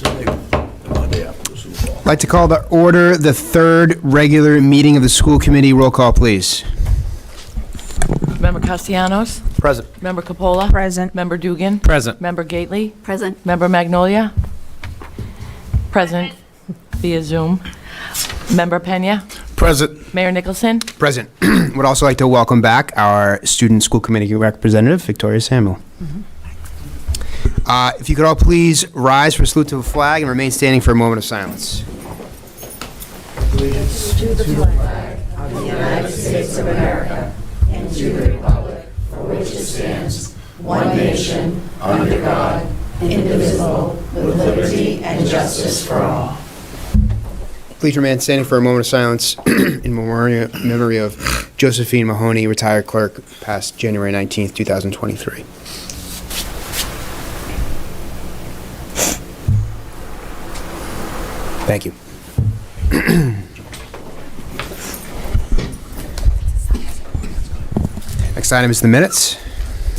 I'd like to call to order the third regular meeting of the school committee. Roll call, please. Member Castellanos? Present. Member Capola? Present. Member Dugan? Present. Member Gately? Present. Member Magnolia? Present via Zoom. Member Pena? Present. Mayor Nicholson? Present. Would also like to welcome back our student school committee representative, Victoria Samuel. If you could all please rise for a salute to the flag and remain standing for a moment of silence. Allegiance to the flag of the United States of America and to the republic for which it stands, one nation, under God, indivisible, with liberty and justice for all. Please remain standing for a moment of silence in memory of Josephine Mahoney, retired clerk, passed January 19th, 2023. Thank you. Next item is the minutes.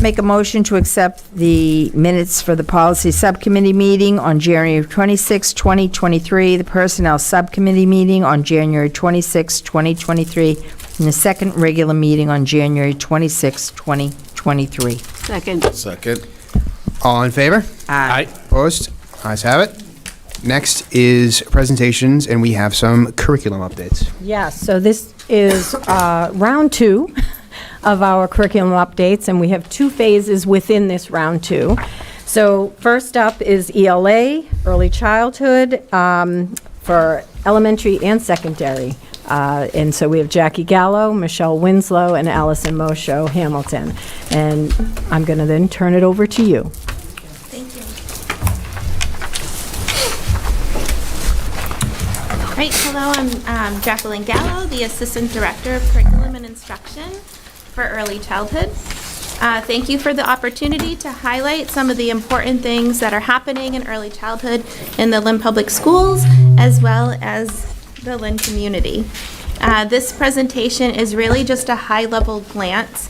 Make a motion to accept the minutes for the Policy Subcommittee meeting on January 26, 2023, the Personnel Subcommittee meeting on January 26, 2023, and the second regular meeting on January 26, 2023. Second. All in favor? Aye. Opposed? Ayes have it. Next is presentations, and we have some curriculum updates. Yes, so this is round 2 of our curriculum updates, and we have 2 phases within this round 2. So first up is ELA, early childhood, for elementary and secondary. And so we have Jackie Gallo, Michelle Winslow, and Allison Mosho Hamilton. And I'm going to then turn it over to you. Thank you. Right, hello, I'm Jacqueline Gallo, the Assistant Director of Curriculum and Instruction for Early Childhood. Thank you for the opportunity to highlight some of the important things that are happening in early childhood in the Lynn Public Schools, as well as the Lynn community. This presentation is really just a high-level glance.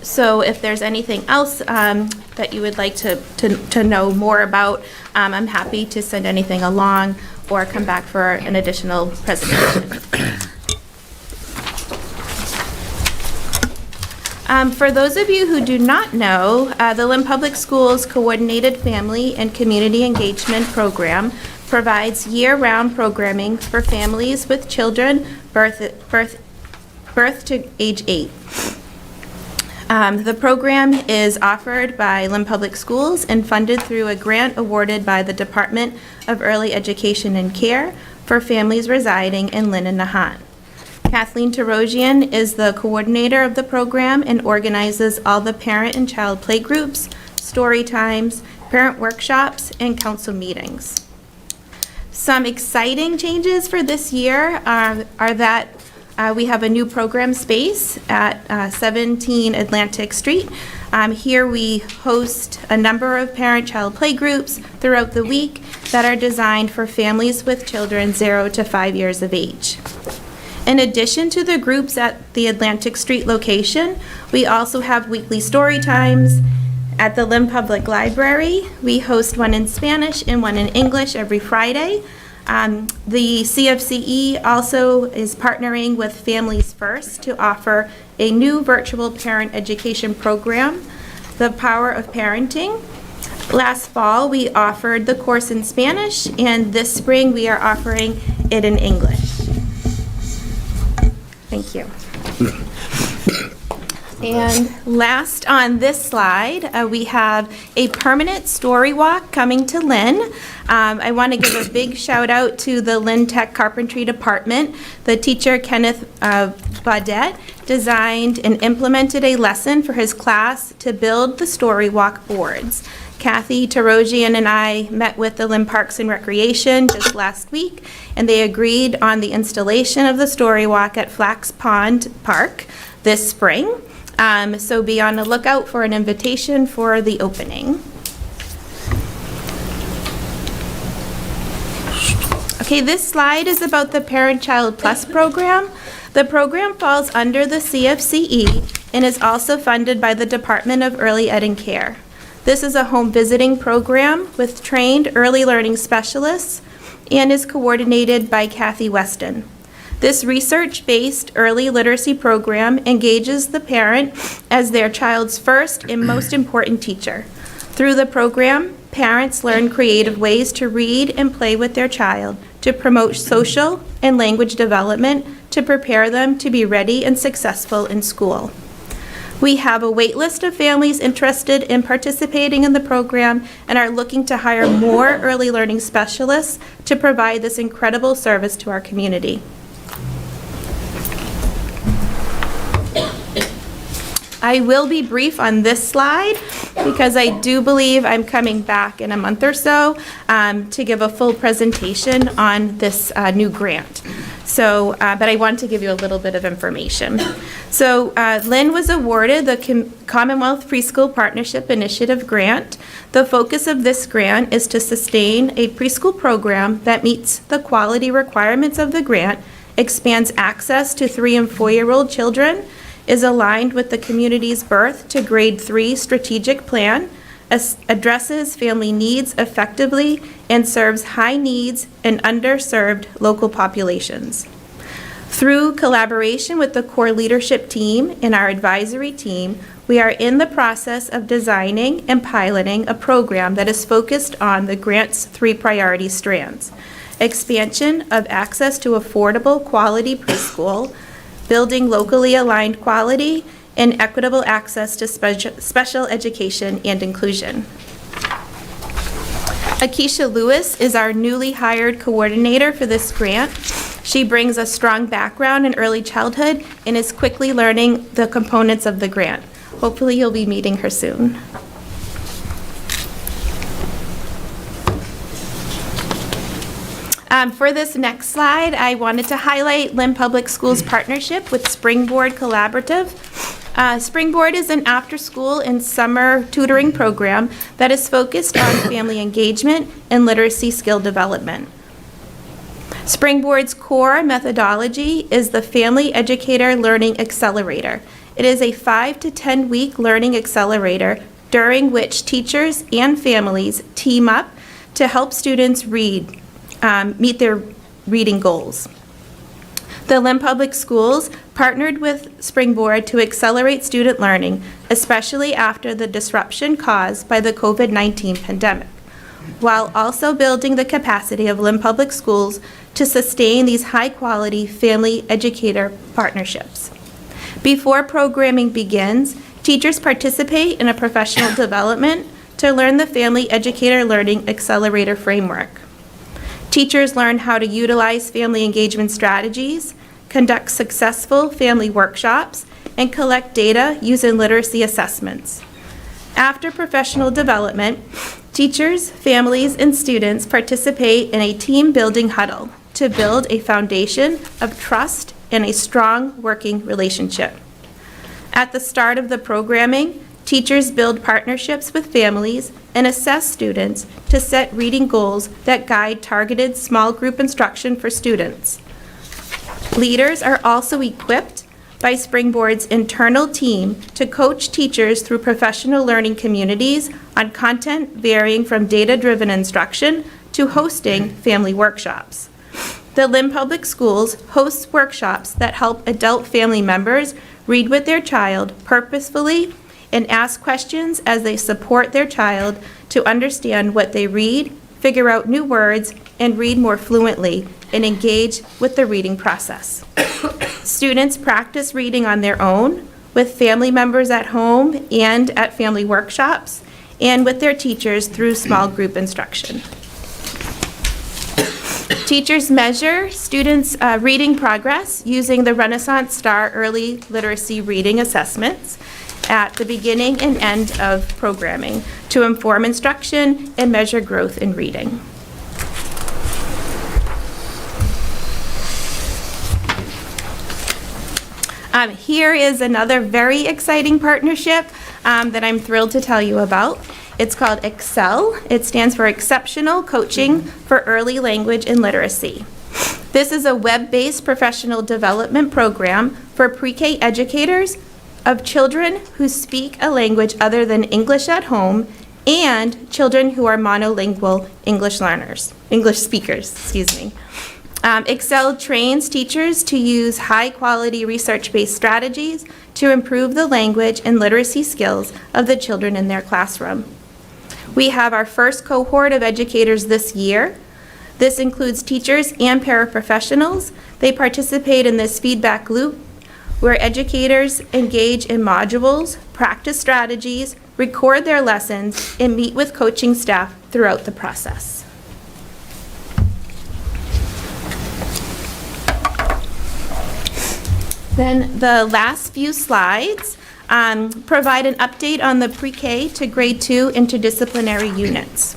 So if there's anything else that you would like to know more about, I'm happy to send anything along or come back for an additional presentation. For those of you who do not know, the Lynn Public Schools Coordinated Family and Community Engagement Program provides year-round programming for families with children birth to age 8. The program is offered by Lynn Public Schools and funded through a grant awarded by the Department of Early Education and Care for families residing in Lynn and Nahant. Kathleen Tarosian is the coordinator of the program and organizes all the parent and child play groups, story times, parent workshops, and council meetings. Some exciting changes for this year are that we have a new program space at 17 Atlantic Street. Here we host a number of parent-child play groups throughout the week that are designed for families with children 0 to 5 years of age. In addition to the groups at the Atlantic Street location, we also have weekly story times at the Lynn Public Library. We host one in Spanish and one in English every Friday. The CFCE also is partnering with Families First to offer a new virtual parent education program, The Power of Parenting. Last fall, we offered the course in Spanish, and this spring we are offering it in English. Thank you. And last on this slide, we have a permanent story walk coming to Lynn. I want to give a big shout out to the Lynn Tech Carpentry Department. The teacher, Kenneth Baudette, designed and implemented a lesson for his class to build the story walk boards. Kathy Tarosian and I met with the Lynn Parks and Recreation just last week, and they agreed on the installation of the story walk at Flax Pond Park this spring. So be on the lookout for an invitation for the opening. Okay, this slide is about the Parent Child Plus program. The program falls under the CFCE and is also funded by the Department of Early Ed and Care. This is a home visiting program with trained early learning specialists and is coordinated by Kathy Weston. This research-based early literacy program engages the parent as their child's first and most important teacher. Through the program, parents learn creative ways to read and play with their child to promote social and language development to prepare them to be ready and successful in school. We have a wait list of families interested in participating in the program and are looking to hire more early learning specialists to provide this incredible service to our community. I will be brief on this slide because I do believe I'm coming back in a month or so to give a full presentation on this new grant. So, but I want to give you a little bit of information. So, Lynn was awarded the Commonwealth Preschool Partnership Initiative grant. The focus of this grant is to sustain a preschool program that meets the quality requirements of the grant, expands access to 3- and 4-year-old children, is aligned with the community's birth to grade 3 strategic plan, addresses family needs effectively, and serves high needs and underserved local populations. Through collaboration with the core leadership team and our advisory team, we are in the process of designing and piloting a program that is focused on the grant's 3 priority strands: expansion of access to affordable quality preschool, building locally aligned quality, and equitable access to special education and inclusion. Akeisha Lewis is our newly hired coordinator for this grant. She brings a strong background in early childhood and is quickly learning the components of the grant. Hopefully you'll be meeting her soon. For this next slide, I wanted to highlight Lynn Public Schools' partnership with Springboard Collaborative. Springboard is an after-school and summer tutoring program that is focused on family engagement and literacy skill development. Springboard's core methodology is the Family Educator Learning Accelerator. It is a 5 to 10 week learning accelerator during which teachers and families team up to help students meet their reading goals. The Lynn Public Schools partnered with Springboard to accelerate student learning, especially after the disruption caused by the COVID-19 pandemic, while also building the capacity of Lynn Public Schools to sustain these high-quality family educator partnerships. Before programming begins, teachers participate in a professional development to learn the Family Educator Learning Accelerator framework. Teachers learn how to utilize family engagement strategies, conduct successful family workshops, and collect data using literacy assessments. After professional development, teachers, families, and students participate in a team-building huddle to build a foundation of trust and a strong working relationship. At the start of the programming, teachers build partnerships with families and assess students to set reading goals that guide targeted small group instruction for students. Leaders are also equipped by Springboard's internal team to coach teachers through professional learning communities on content varying from data-driven instruction to hosting family workshops. The Lynn Public Schools hosts workshops that help adult family members read with their child purposefully and ask questions as they support their child to understand what they read, figure out new words, and read more fluently and engage with the reading process. Students practice reading on their own, with family members at home and at family workshops, and with their teachers through small group instruction. Teachers measure students' reading progress using the Renaissance Star Early Literacy Reading Assessments at the beginning and end of programming to inform instruction and measure growth in reading. Here is another very exciting partnership that I'm thrilled to tell you about. It's called Excel. It stands for Exceptional Coaching for Early Language and Literacy. This is a web-based professional development program for pre-K educators of children who speak a language other than English at home and children who are monolingual English speakers, Excel trains teachers to use high-quality research-based strategies to improve the language and literacy skills of the children in their classroom. We have our first cohort of educators this year. This includes teachers and paraprofessionals. They participate in this feedback loop where educators engage in modules, practice strategies, record their lessons, and meet with coaching staff throughout the process. Then the last few slides provide an update on the pre-K to grade 2 interdisciplinary units.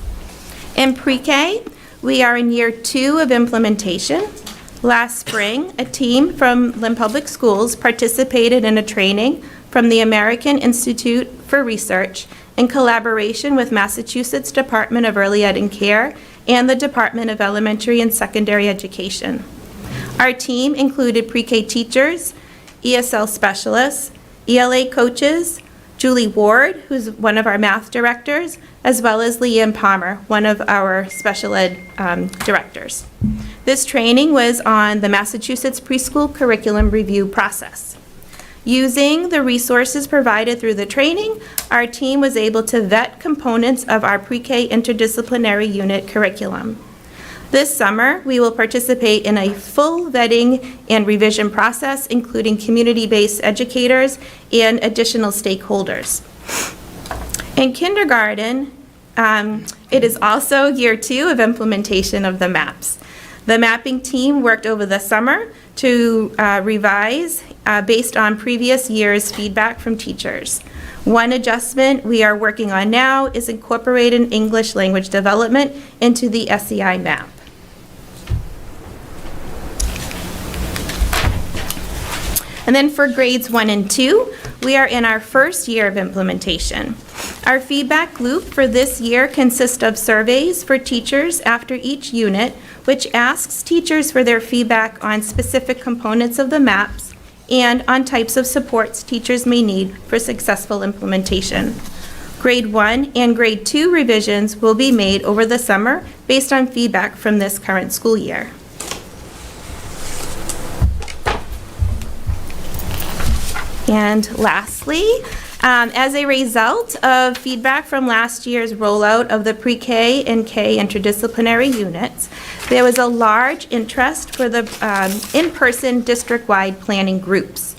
In pre-K, we are in year 2 of implementation. Last spring, a team from Lynn Public Schools participated in a training from the American Institute for Research in collaboration with Massachusetts Department of Early Ed and Care and the Department of Elementary and Secondary Education. Our team included pre-K teachers, ESL specialists, ELA coaches, Julie Ward, who's one of our math directors, as well as Leanne Palmer, one of our special ed directors. This training was on the Massachusetts preschool curriculum review process. Using the resources provided through the training, our team was able to vet components of our pre-K interdisciplinary unit curriculum. This summer, we will participate in a full vetting and revision process, including community-based educators and additional stakeholders. In kindergarten, it is also year 2 of implementation of the maps. The mapping team worked over the summer to revise based on previous year's feedback from teachers. One adjustment we are working on now is incorporating English language development into the SEI map. And then for grades 1 and 2, we are in our first year of implementation. Our feedback loop for this year consists of surveys for teachers after each unit, which asks teachers for their feedback on specific components of the maps and on types of supports teachers may need for successful implementation. Grade 1 and grade 2 revisions will be made over the summer based on feedback from this current school year. And lastly, as a result of feedback from last year's rollout of the pre-K and K interdisciplinary units, there was a large interest for the in-person district-wide planning groups.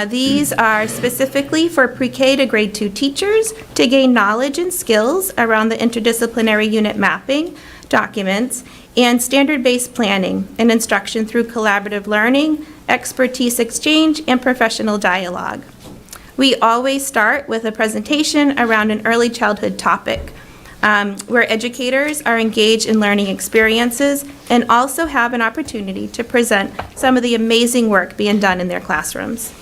These are specifically for pre-K to grade 2 teachers to gain knowledge and skills around the interdisciplinary unit mapping, documents, and standard-based planning and instruction through collaborative learning, expertise exchange, and professional dialogue. We always start with a presentation around an early childhood topic, where educators are engaged in learning experiences and also have an opportunity to present some of the amazing work being done in their classrooms.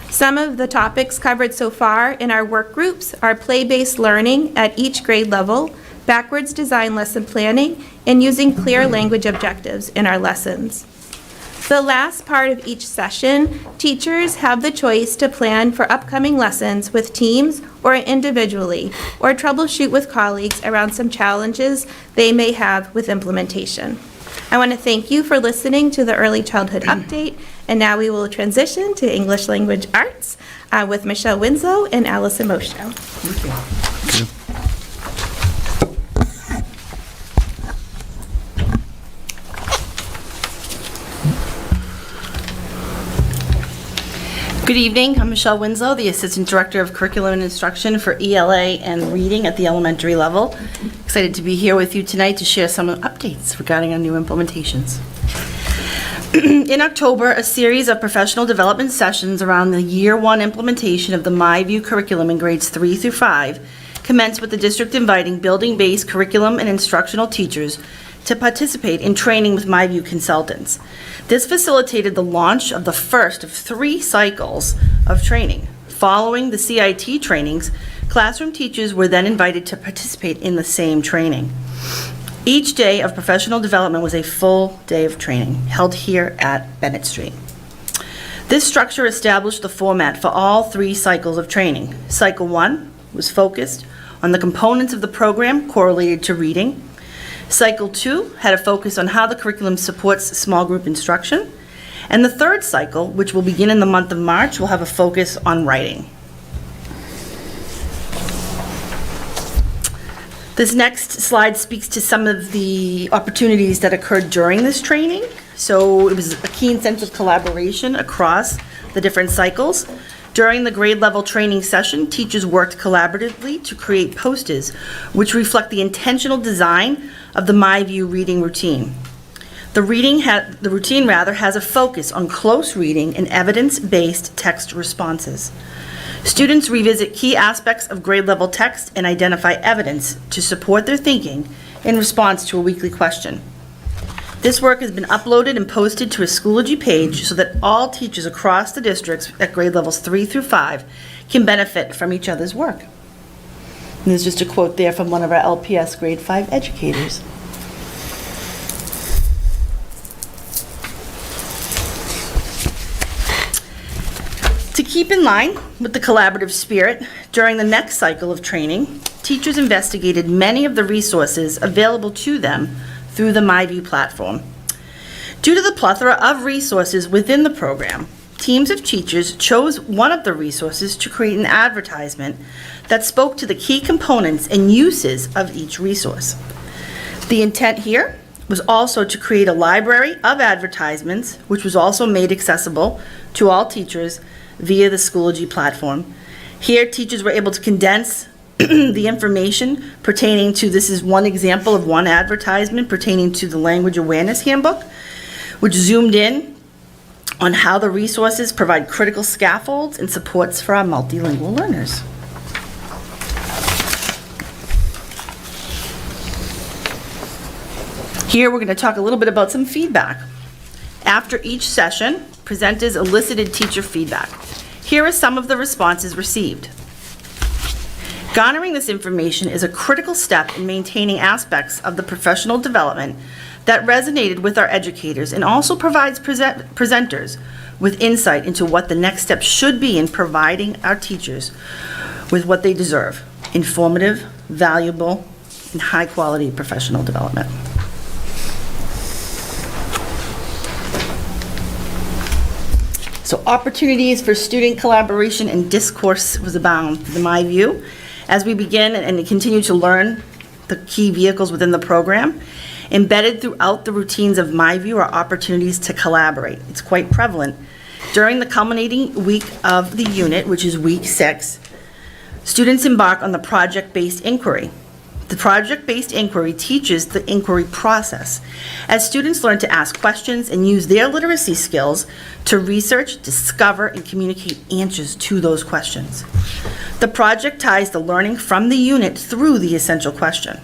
Some of the topics covered so far in our work groups are play-based learning at each grade level, backwards design lesson planning, and using clear language objectives in our lessons. The last part of each session, teachers have the choice to plan for upcoming lessons with teams or individually, or troubleshoot with colleagues around some challenges they may have with implementation. I want to thank you for listening to the Early Childhood Update, and now we will transition to English Language Arts with Michelle Winslow and Allison Moshow. Good evening. I'm Michelle Winslow, the Assistant Director of Curriculum and Instruction for ELA and Reading at the elementary level. Excited to be here with you tonight to share some updates regarding our new implementations. In October, a series of professional development sessions around the Year 1 implementation of the MyView curriculum in grades 3 through 5 commenced with the district inviting building-based curriculum and instructional teachers to participate in training with MyView consultants. This facilitated the launch of the first of 3 cycles of training. Following the CIT trainings, classroom teachers were then invited to participate in the same training. Each day of professional development was a full day of training, held here at Bennett Street. This structure established the format for all 3 cycles of training. Cycle 1 was focused on the components of the program correlated to reading. Cycle 2 had a focus on how the curriculum supports small group instruction. And the third cycle, which will begin in the month of March, will have a focus on writing. This next slide speaks to some of the opportunities that occurred during this training. So it was a keen sense of collaboration across the different cycles. During the grade level training session, teachers worked collaboratively to create posters which reflect the intentional design of the MyView reading routine. The routine has a focus on close reading and evidence-based text responses. Students revisit key aspects of grade level text and identify evidence to support their thinking in response to a weekly question. This work has been uploaded and posted to a Schoology page so that all teachers across the districts at grade levels 3 through 5 can benefit from each other's work. And there's just a quote there from one of our LPS grade 5 educators. To keep in line with the collaborative spirit, during the next cycle of training, teachers investigated many of the resources available to them through the MyView platform. Due to the plethora of resources within the program, teams of teachers chose one of the resources to create an advertisement that spoke to the key components and uses of each resource. The intent here was also to create a library of advertisements, which was also made accessible to all teachers via the Schoology platform. Here, teachers were able to condense the information pertaining to, this is one example of one advertisement pertaining to the Language Awareness Handbook, which zoomed in on how the resources provide critical scaffolds and supports for our multilingual learners. Here, we're going to talk a little bit about some feedback. After each session, presenters elicited teacher feedback. Here are some of the responses received. Garnering this information is a critical step in maintaining aspects of the professional development that resonated with our educators and also provides presenters with insight into what the next step should be in providing our teachers with what they deserve: informative, valuable, and high-quality professional development. So opportunities for student collaboration and discourse was abound for the MyView. As we begin and continue to learn the key vehicles within the program, embedded throughout the routines of MyView are opportunities to collaborate. It's quite prevalent. During the culminating week of the unit, which is week 6, students embark on the project-based inquiry. The project-based inquiry teaches the inquiry process, as students learn to ask questions and use their literacy skills to research, discover, and communicate answers to those questions. The project ties the learning from the unit through the essential question.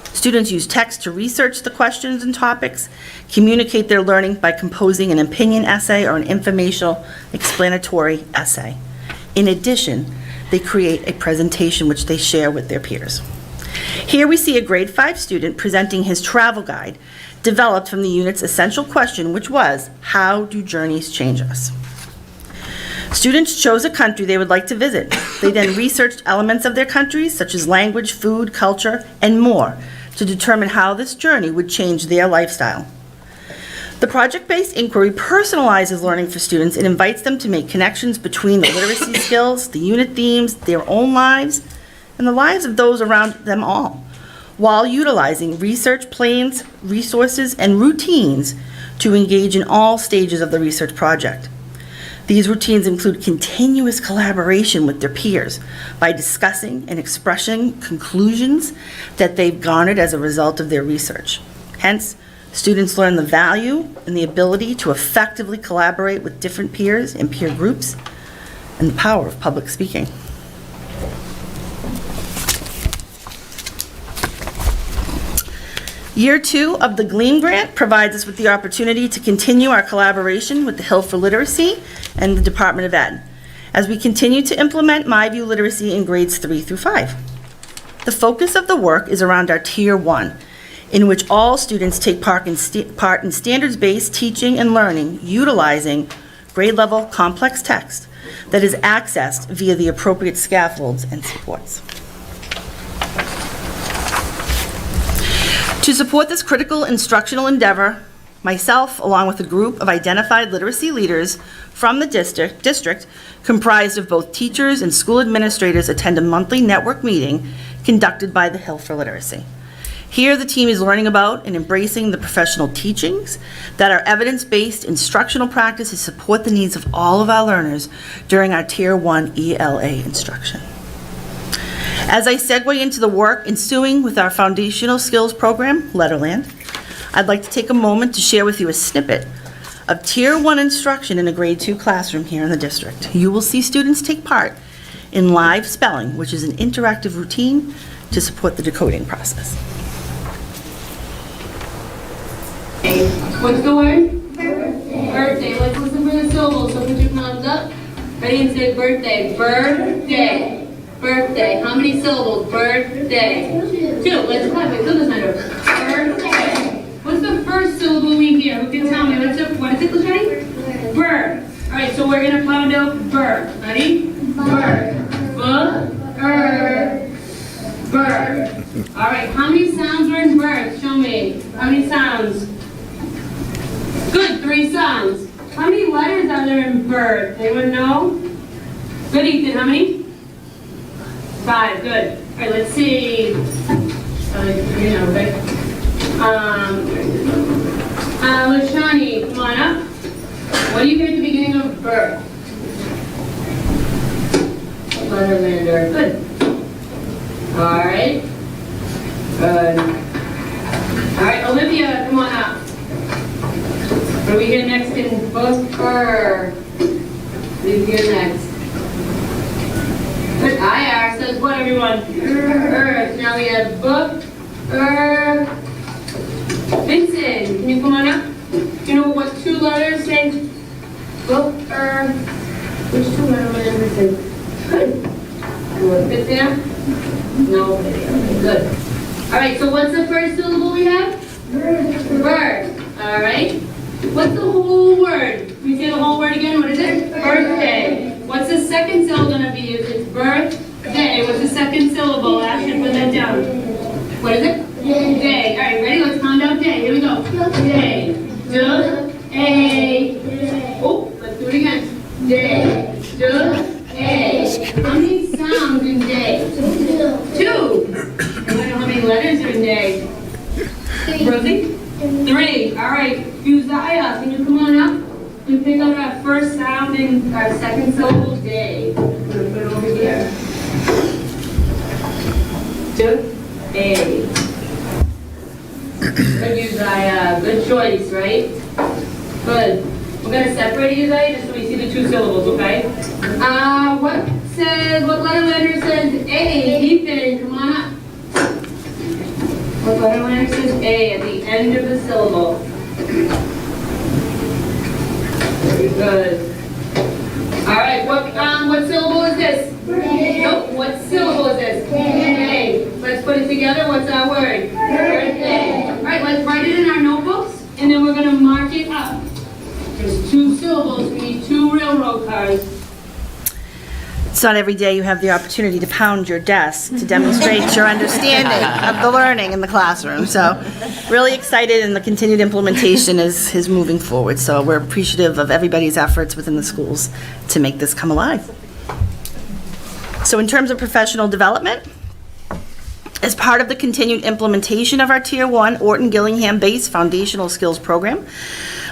Students use text to research the questions and topics, communicate their learning by composing an opinion essay or an informational explanatory essay. In addition, they create a presentation which they share with their peers. Here we see a grade 5 student presenting his travel guide, developed from the unit's essential question, which was, how do journeys change us? Students chose a country they would like to visit. They then researched elements of their countries, such as language, food, culture, and more, to determine how this journey would change their lifestyle. The project-based inquiry personalizes learning for students and invites them to make connections between the literacy skills, the unit themes, their own lives, and the lives of those around them all, while utilizing research plans, resources, and routines to engage in all stages of the research project. These routines include continuous collaboration with their peers by discussing and expressing conclusions that they've garnered as a result of their research. Hence, students learn the value and the ability to effectively collaborate with different peers and peer groups, and the power of public speaking. Year 2 of the GLEAM Grant provides us with the opportunity to continue our collaboration with the Hill for Literacy and the Department of Ed as we continue to implement MyView Literacy in grades 3 through 5. The focus of the work is around our Tier 1, in which all students take part in standards-based teaching and learning utilizing grade-level complex text that is accessed via the appropriate scaffolds and supports. To support this critical instructional endeavor, myself, along with a group of identified literacy leaders from the district comprised of both teachers and school administrators, attend a monthly network meeting conducted by the Hill for Literacy. Here, the team is learning about and embracing the professional teachings that are evidence-based instructional practices to support the needs of all of our learners during our Tier 1 ELA instruction. As I segue into the work ensuing with our foundational skills program, Letterland, I'd like to take a moment to share with you a snippet of Tier 1 instruction in a grade 2 classroom here in the district. You will see students take part in live spelling, which is an interactive routine to support the decoding process. What's the word? Birthday. Let's listen for the syllables. So put your palms up. Ready and say birthday. Birthday. Birthday. How many syllables? Birthday. 2. Let's clap it. Look this matter. Birthday. What's the first syllable we hear? Who can tell me? What is it, Lashani? Bird. All right, so we're going to pound out bird. Ready? Bird. Bird. All right, how many sounds are in bird? Show me. How many sounds? Good, 3 sounds. How many letters are there in bird? Anyone know? Good, Ethan, how many? 5, good. All right, let's see. You know, okay. Lashani, come on up. What do you hear at the beginning of bird? Letterlander, good. All right. Good. All right, Olivia, come on up. What do we hear next in book? What do you hear next? Good. IR says what, everyone? Earth. Now we have book. Vincent, can you come on up? Do you know what 2 letters say? Book. Which 2 letters are Vincent? Good. You want to fit there? No. Okay, good. All right. So what's the first syllable we have? Bird. All right. What's the whole word? Can we say the whole word again? What is it? Birthday. What's the second syllable going to be used? It's birthday. What's the second syllable? Ashley, put that down. What is it? Day. All right, ready? Let's count out day. Here we go. Day. D-A. Oh, let's do it again. Day. D-A. How many sounds in day? 2. I don't know how many letters are in day. Rosie? 3. All right. Uzziah, can you come on up? We pick up our first sound in our second syllable, day. I'm going to put it over here. D-A. Good, Uzziah. Good choice, right? Good. We're going to separate Uzziah just so we see the 2 syllables, okay? What letter says A? Ethan, come on up. What letter says A at the end of the syllable? Very good. All right, what syllable is this? Nope, what syllable is this? A. Let's put it together. What's our word? Birthday. All right, let's write it in our notebooks, and then we're going to mark it up. There's 2 syllables. We need 2 railroad cars. It's not every day you have the opportunity to pound your desk to demonstrate your understanding of the learning in the classroom. So really excited, and the continued implementation is moving forward. So we're appreciative of everybody's efforts within the schools to make this come alive. So in terms of professional development, as part of the continued implementation of our Tier 1 Orton-Gillingham-based foundational skills program,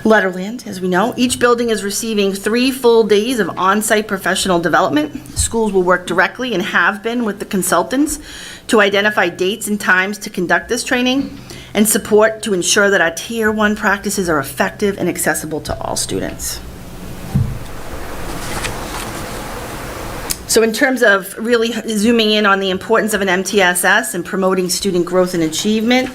Letterland, as we know, each building is receiving 3 full days of on-site professional development. Schools will work directly and have been with the consultants to identify dates and times to conduct this training and support to ensure that our Tier 1 practices are effective and accessible to all students. So in terms of really zooming in on the importance of an MTSS and promoting student growth and achievement,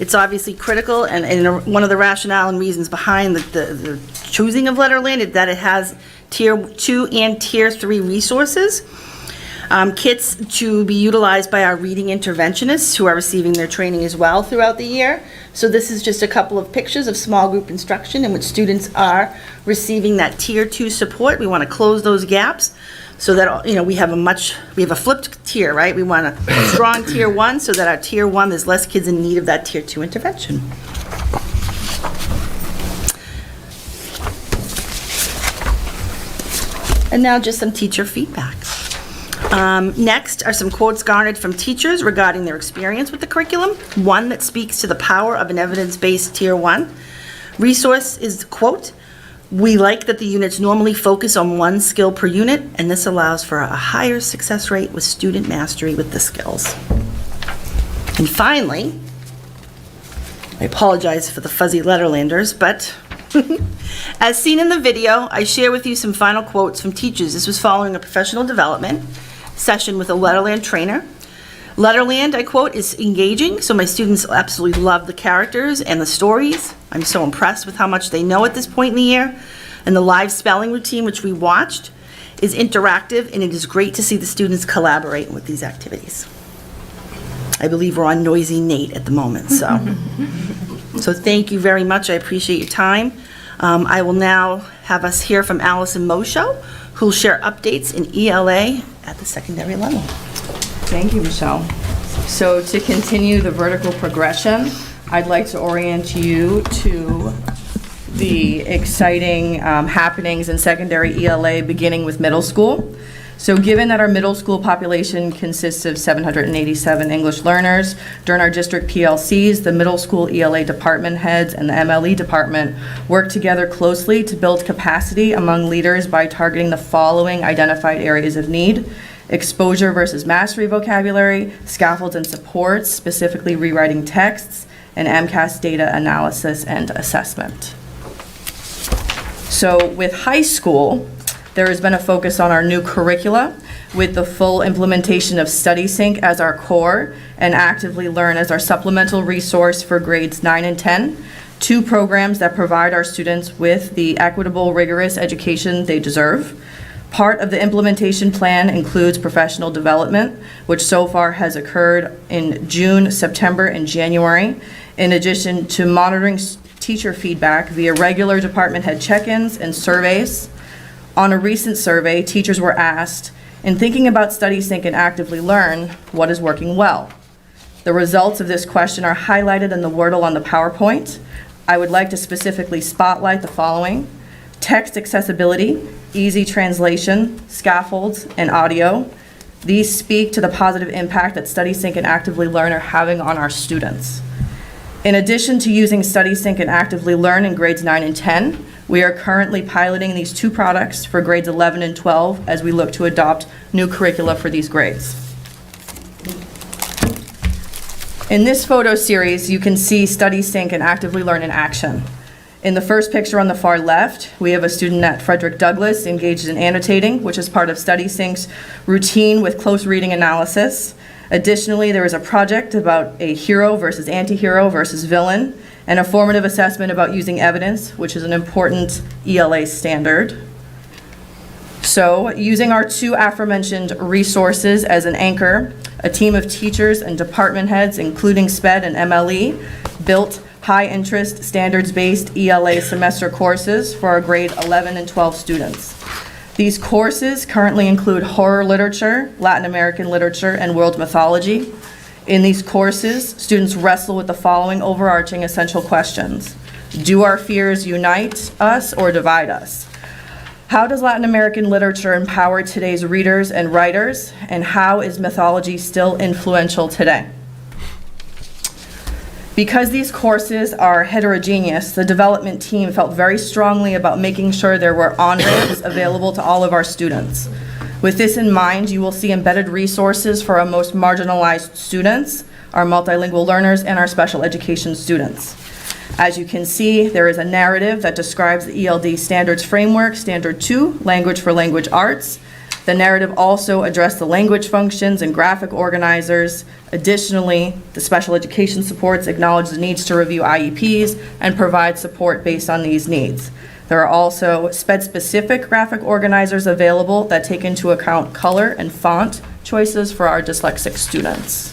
it's obviously critical, and one of the rationale and reasons behind the choosing of Letterland is that it has Tier 2 and Tier 3 resources. Kits to be utilized by our reading interventionists who are receiving their training as well throughout the year. So this is just a couple of pictures of small group instruction in which students are receiving that Tier 2 support. We want to close those gaps so that, we have a flipped tier, right? We want a strong tier 1 so that our tier 1, there's less kids in need of that tier 2 intervention. And now just some teacher feedback. Next are some quotes garnered from teachers regarding their experience with the curriculum. One that speaks to the power of an evidence-based tier 1 resource is, quote, "We like that the units normally focus on one skill per unit, and this allows for a higher success rate with student mastery with the skills." And finally, I apologize for the fuzzy letterlanders, but as seen in the video, I share with you some final quotes from teachers. This was following a professional development session with a Letterland trainer. Letterland, I quote, "is engaging, so my students absolutely love the characters and the stories. I'm so impressed with how much they know at this point in the year. And the live spelling routine, which we watched, is interactive, and it is great to see the students collaborate with these activities." I believe we're on Noisy Nate at the moment, so. So thank you very much. I appreciate your time. I will now have us hear from Allison Mosho, who will share updates in ELA at the secondary level. Thank you, Michelle. So to continue the vertical progression, I'd like to orient you to the exciting happenings in secondary ELA, beginning with middle school. So given that our middle school population consists of 787 English learners, during our district PLCs, the middle school ELA department heads and the MLE department work together closely to build capacity among leaders by targeting the following identified areas of need: exposure versus mastery vocabulary, scaffolds and supports, specifically rewriting texts, and MCAS data analysis and assessment. So with high school, there has been a focus on our new curricula with the full implementation of StudySync as our core and Actively Learn as our supplemental resource for grades 9 and 10, two programs that provide our students with the equitable, rigorous education they deserve. Part of the implementation plan includes professional development, which so far has occurred in June, September, and January, in addition to monitoring teacher feedback via regular department head check-ins and surveys. On a recent survey, teachers were asked, in thinking about StudySync and Actively Learn, what is working well? The results of this question are highlighted in the Wordle on the PowerPoint. I would like to specifically spotlight the following: text accessibility, easy translation, scaffolds, and audio. These speak to the positive impact that StudySync and Actively Learn are having on our students. In addition to using StudySync and Actively Learn in grades 9 and 10, we are currently piloting these two products for grades 11 and 12 as we look to adopt new curricula for these grades. In this photo series, you can see StudySync and Actively Learn in action. In the first picture on the far left, we have a student at Frederick Douglass engaged in annotating, which is part of StudySync's routine with close reading analysis. Additionally, there is a project about a hero versus anti-hero versus villain, and a formative assessment about using evidence, which is an important ELA standard. So, using our two aforementioned resources as an anchor, a team of teachers and department heads, including SPED and MLE, built high-interest, standards-based ELA semester courses for our grade 11 and 12 students. These courses currently include horror literature, Latin American literature, and world mythology. In these courses, students wrestle with the following overarching essential questions. Do our fears unite us or divide us? How does Latin American literature empower today's readers and writers? And how is mythology still influential today? Because these courses are heterogeneous, the development team felt very strongly about making sure there were on-ramps available to all of our students. With this in mind, you will see embedded resources for our most marginalized students, our multilingual learners, and our special education students. As you can see, there is a narrative that describes the ELD standards framework, Standard 2, Language for Language Arts. The narrative also addressed the language functions and graphic organizers. Additionally, the special education supports acknowledge the needs to review IEPs and provide support based on these needs. There are also SPED-specific graphic organizers available that take into account color and font choices for our dyslexic students.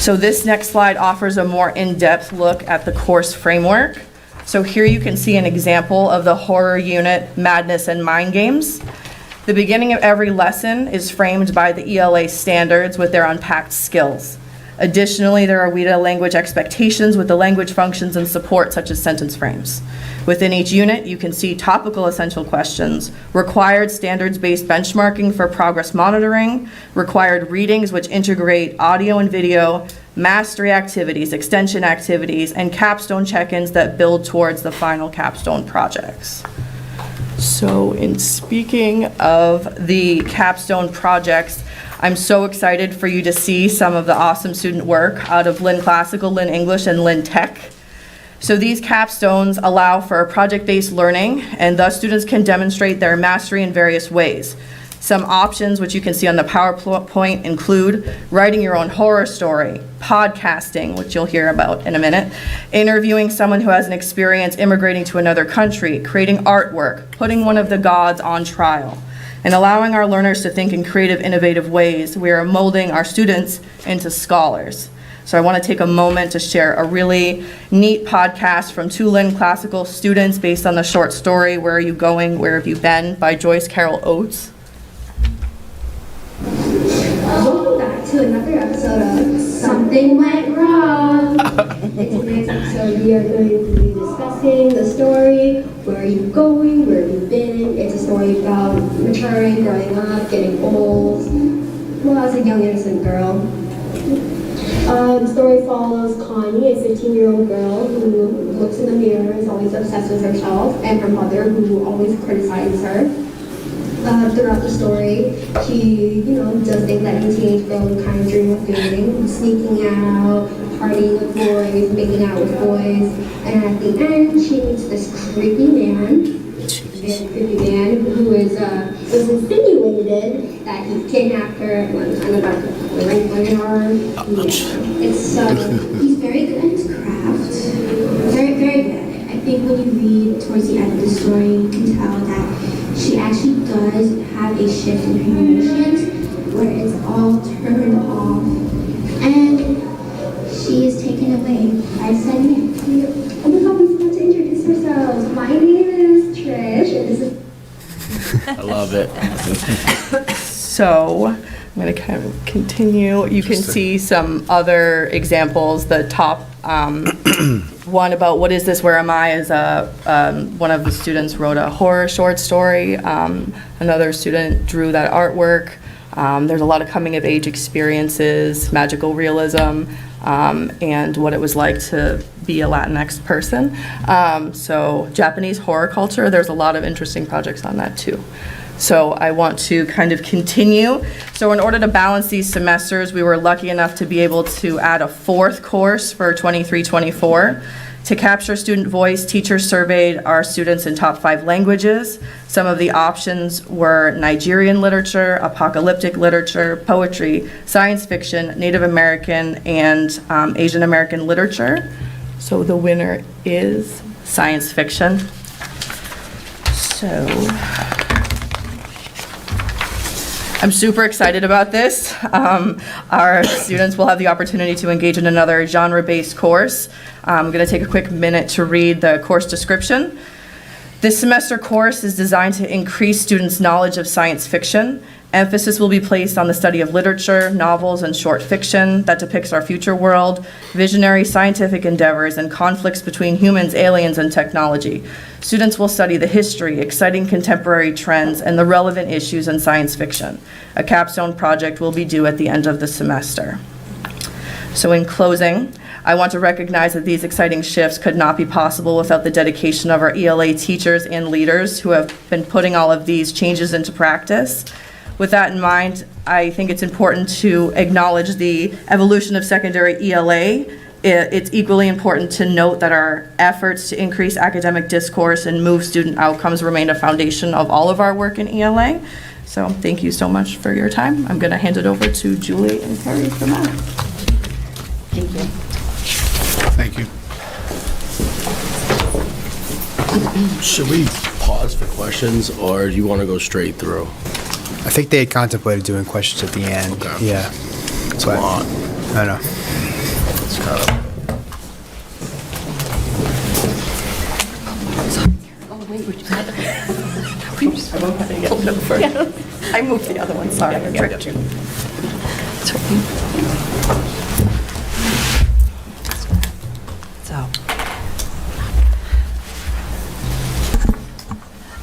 So this next slide offers a more in-depth look at the course framework. So here you can see an example of the horror unit Madness and Mind Games. The beginning of every lesson is framed by the ELA standards with their unpacked skills. Additionally, there are WIDA language expectations with the language functions and support such as sentence frames. Within each unit, you can see topical essential questions, required standards-based benchmarking for progress monitoring, required readings which integrate audio and video, mastery activities, extension activities, and capstone check-ins that build towards the final capstone projects. So in speaking of the capstone projects, I'm so excited for you to see some of the awesome student work out of Lynn Classical, Lynn English, and Lynn Tech. So these capstones allow for project-based learning, and thus students can demonstrate their mastery in various ways. Some options, which you can see on the PowerPoint, include writing your own horror story, podcasting, which you'll hear about in a minute, interviewing someone who has an experience immigrating to another country, creating artwork, putting one of the gods on trial, and allowing our learners to think in creative, innovative ways. We are molding our students into scholars. So I want to take a moment to share a really neat podcast from two Lynn Classical students based on the short story, Where Are You Going, Where Have You Been, by Joyce Carol Oates. Welcome back to another episode of Something Went Wrong. In today's episode, we are going to be discussing the story, Where Are You Going, Where Have You Been? It's a story about maturing, growing up, getting old. Well, I was a young, innocent girl. The story follows Connie, a 15-year-old girl who looks in the mirror, is always obsessed with herself, and her mother, who always criticizes her. Throughout the story, she, does things that any teenage girl would kind of dream of doing, sneaking out, partying with boys, making out with boys, and at the end, she meets this creepy man, who was insinuated that he kidnapped her and was kind of about to rape her. He's very good at his craft, very, very good. I think when you read towards the end of the story, you can tell that she actually does have a shift in her emotions where it's all turned off and she is taken away by saying, oh my god, we forgot to introduce ourselves. My name is Trish and this is... I love it. So I'm going to kind of continue. You can see some other examples. The top one about what is this, where am I, is one of the students wrote a horror short story. Another student drew that artwork. There's a lot of coming of age experiences, magical realism, and what it was like to be a Latinx person. So Japanese horror culture, there's a lot of interesting projects on that too. So I want to kind of continue. So in order to balance these semesters, we were lucky enough to be able to add a fourth course for 23-24. To capture student voice, teachers surveyed our students in top 5 languages. Some of the options were Nigerian literature, apocalyptic literature, poetry, science fiction, Native American, and Asian American literature. So the winner is science fiction. So I'm super excited about this. Our students will have the opportunity to engage in another genre-based course. I'm going to take a quick minute to read the course description. This semester course is designed to increase students' knowledge of science fiction. Emphasis will be placed on the study of literature, novels, and short fiction that depicts our future world, visionary scientific endeavors, and conflicts between humans, aliens, and technology. Students will study the history, exciting contemporary trends, and the relevant issues in science fiction. A capstone project will be due at the end of the semester. So in closing, I want to recognize that these exciting shifts could not be possible without the dedication of our ELA teachers and leaders who have been putting all of these changes into practice. With that in mind, I think it's important to acknowledge the evolution of secondary ELA. It's equally important to note that our efforts to increase academic discourse and move student outcomes remain a foundation of all of our work in ELA. So thank you so much for your time. I'm going to hand it over to Julie and Terry for that. Thank you. Thank you. Should we pause for questions, or do you want to go straight through? I think they had contemplated doing questions at the end. Okay. Yeah. It's a lot. I know. It's kind of... I moved the other one, sorry. I tricked you. So.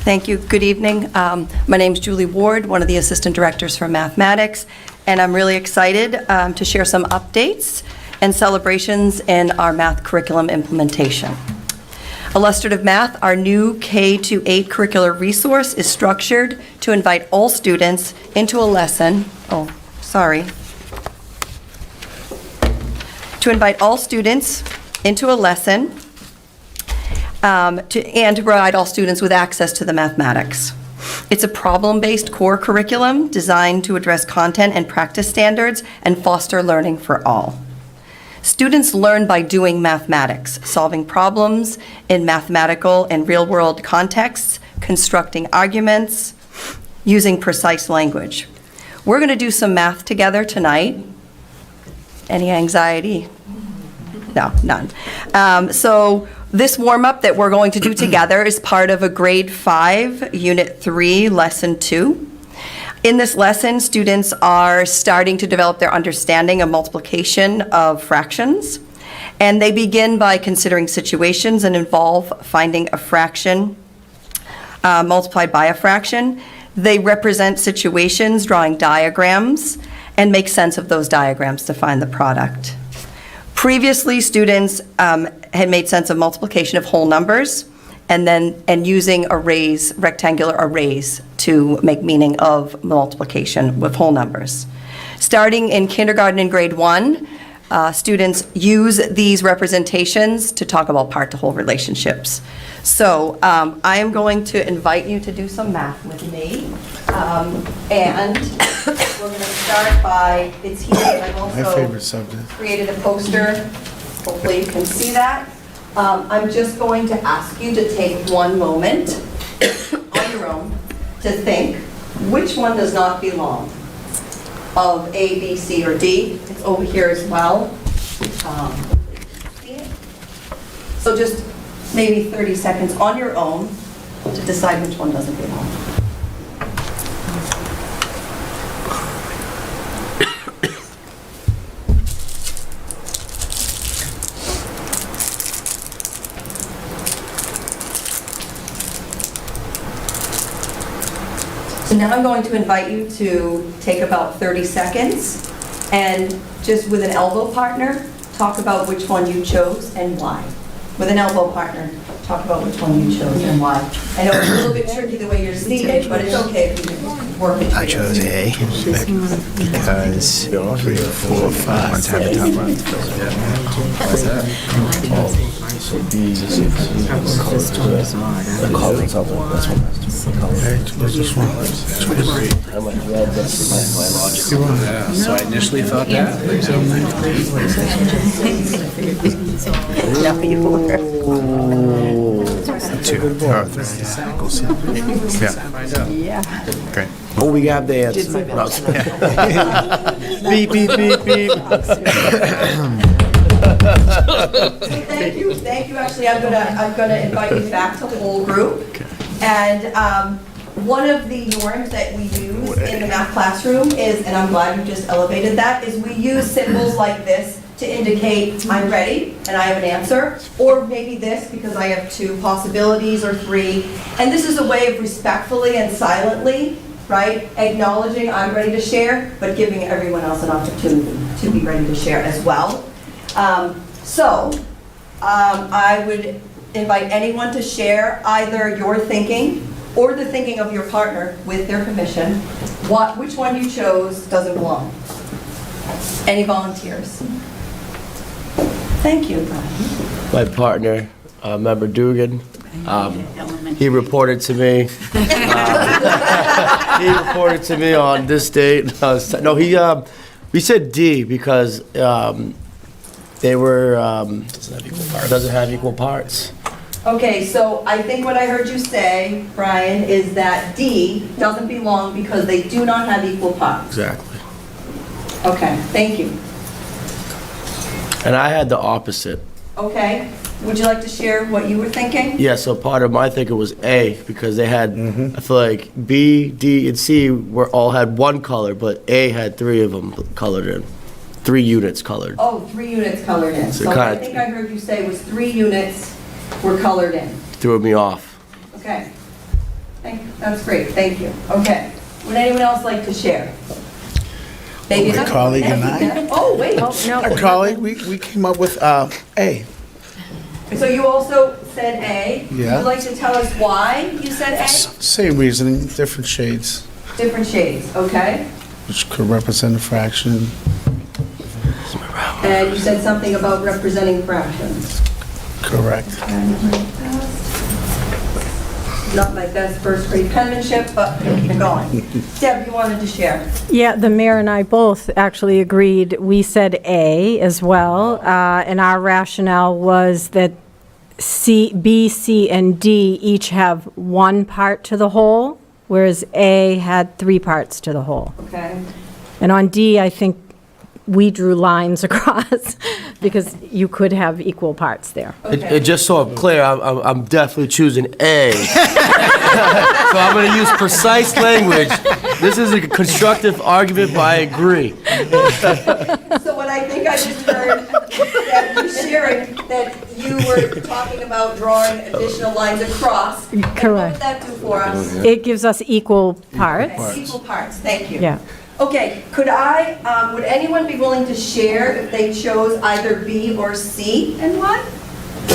Thank you. Good evening. My name's Julie Ward, one of the assistant directors for mathematics, and I'm really excited to share some updates and celebrations in our math curriculum implementation. Illustrative Math, our new K-8 curricular resource, is structured to invite all students into a lesson. To invite all students into a lesson and to provide all students with access to the mathematics. It's a problem-based core curriculum designed to address content and practice standards and foster learning for all. Students learn by doing mathematics, solving problems in mathematical and real-world contexts, constructing arguments, using precise language. We're going to do some math together tonight. Any anxiety? No, none. So this warm-up that we're going to do together is part of a grade 5, unit 3, lesson 2. In this lesson, students are starting to develop their understanding of multiplication of fractions, and they begin by considering situations and involve finding a fraction multiplied by a fraction. They represent situations, drawing diagrams, and make sense of those diagrams to find the product. Previously, students had made sense of multiplication of whole numbers and using arrays, rectangular arrays, to make meaning of multiplication with whole numbers. Starting in kindergarten and grade 1, students use these representations to talk about part-to-whole relationships. So I am going to invite you to do some math with me. And we're going to start by, it's here, I've also created a poster. Hopefully you can see that. I'm just going to ask you to take one moment on your own to think which one does not belong of A, B, C, or D. It's over here as well. See it? So just maybe 30 seconds on your own to decide which one doesn't belong. So now I'm going to invite you to take about 30 seconds and just with an elbow partner, talk about which one you chose and why. With an elbow partner, talk about which one you chose and why. I know it's a little bit tricky the way you're seated, but it's okay if you can work it. I chose A because 3, 4, 5. One's half the top one. So I initially thought that. Yeah. Great. Oh, we got the answer. Beep, beep, beep, beep. Thank you. Actually, I'm gonna invite you back to the whole group. And one of the norms that we use in the math classroom is, and I'm glad you just elevated that, is we use symbols like this to indicate I'm ready and I have an answer, or maybe this because I have 2 possibilities or 3. And this is a way of respectfully and silently, right, acknowledging I'm ready to share, but giving everyone else an opportunity to be ready to share as well. I would invite anyone to share either your thinking or the thinking of your partner with their permission. Which one you chose doesn't belong. Any volunteers? Thank you, Brian. My partner, Member Dugan, he reported to me. He reported to me on this date. No, we said D because they were, doesn't have equal parts. Okay, so I think what I heard you say, Brian, is that D doesn't belong because they do not have equal parts. Exactly. Okay, thank you. And I had the opposite. Okay, would you like to share what you were thinking? Yeah, so part of my thinking was A, because they had, I feel like B, D, and C all had one color, but A had 3 of them colored in. 3 units colored. Oh, 3 units colored in. So So I kinda- think I heard you say was 3 units were colored in. Threw me off. Okay. That's great, thank you. Okay. Would anyone else like to share? Maybe My not. colleague and I? Oh, wait. Our colleague, we came up with A. So you also said A. Yeah. Would you like to tell us why you said A? Same reasoning, different shades, Different shades, okay? which could represent a fraction. And you said something about representing fractions. Correct. Not my best first grade penmanship, but keep going. Deb, you wanted to share? Yeah, the mayor and I both actually agreed. We said A as well, and our rationale was that B, C, and D each have 1 part to the whole, whereas A had 3 parts to the whole. Okay. And on D, I think we drew lines across because you could have equal parts there. Okay. And just so I'm clear, I'm definitely choosing A. So I'm going to use precise language. This is a constructive argument, but I agree. So what I think I just heard, that you sharing, that you were talking about drawing additional lines across. And what Correct. would that do for us? It gives us equal parts. Equal parts, thank you. Yeah. Okay, would anyone be willing to share if they chose either B or C and why?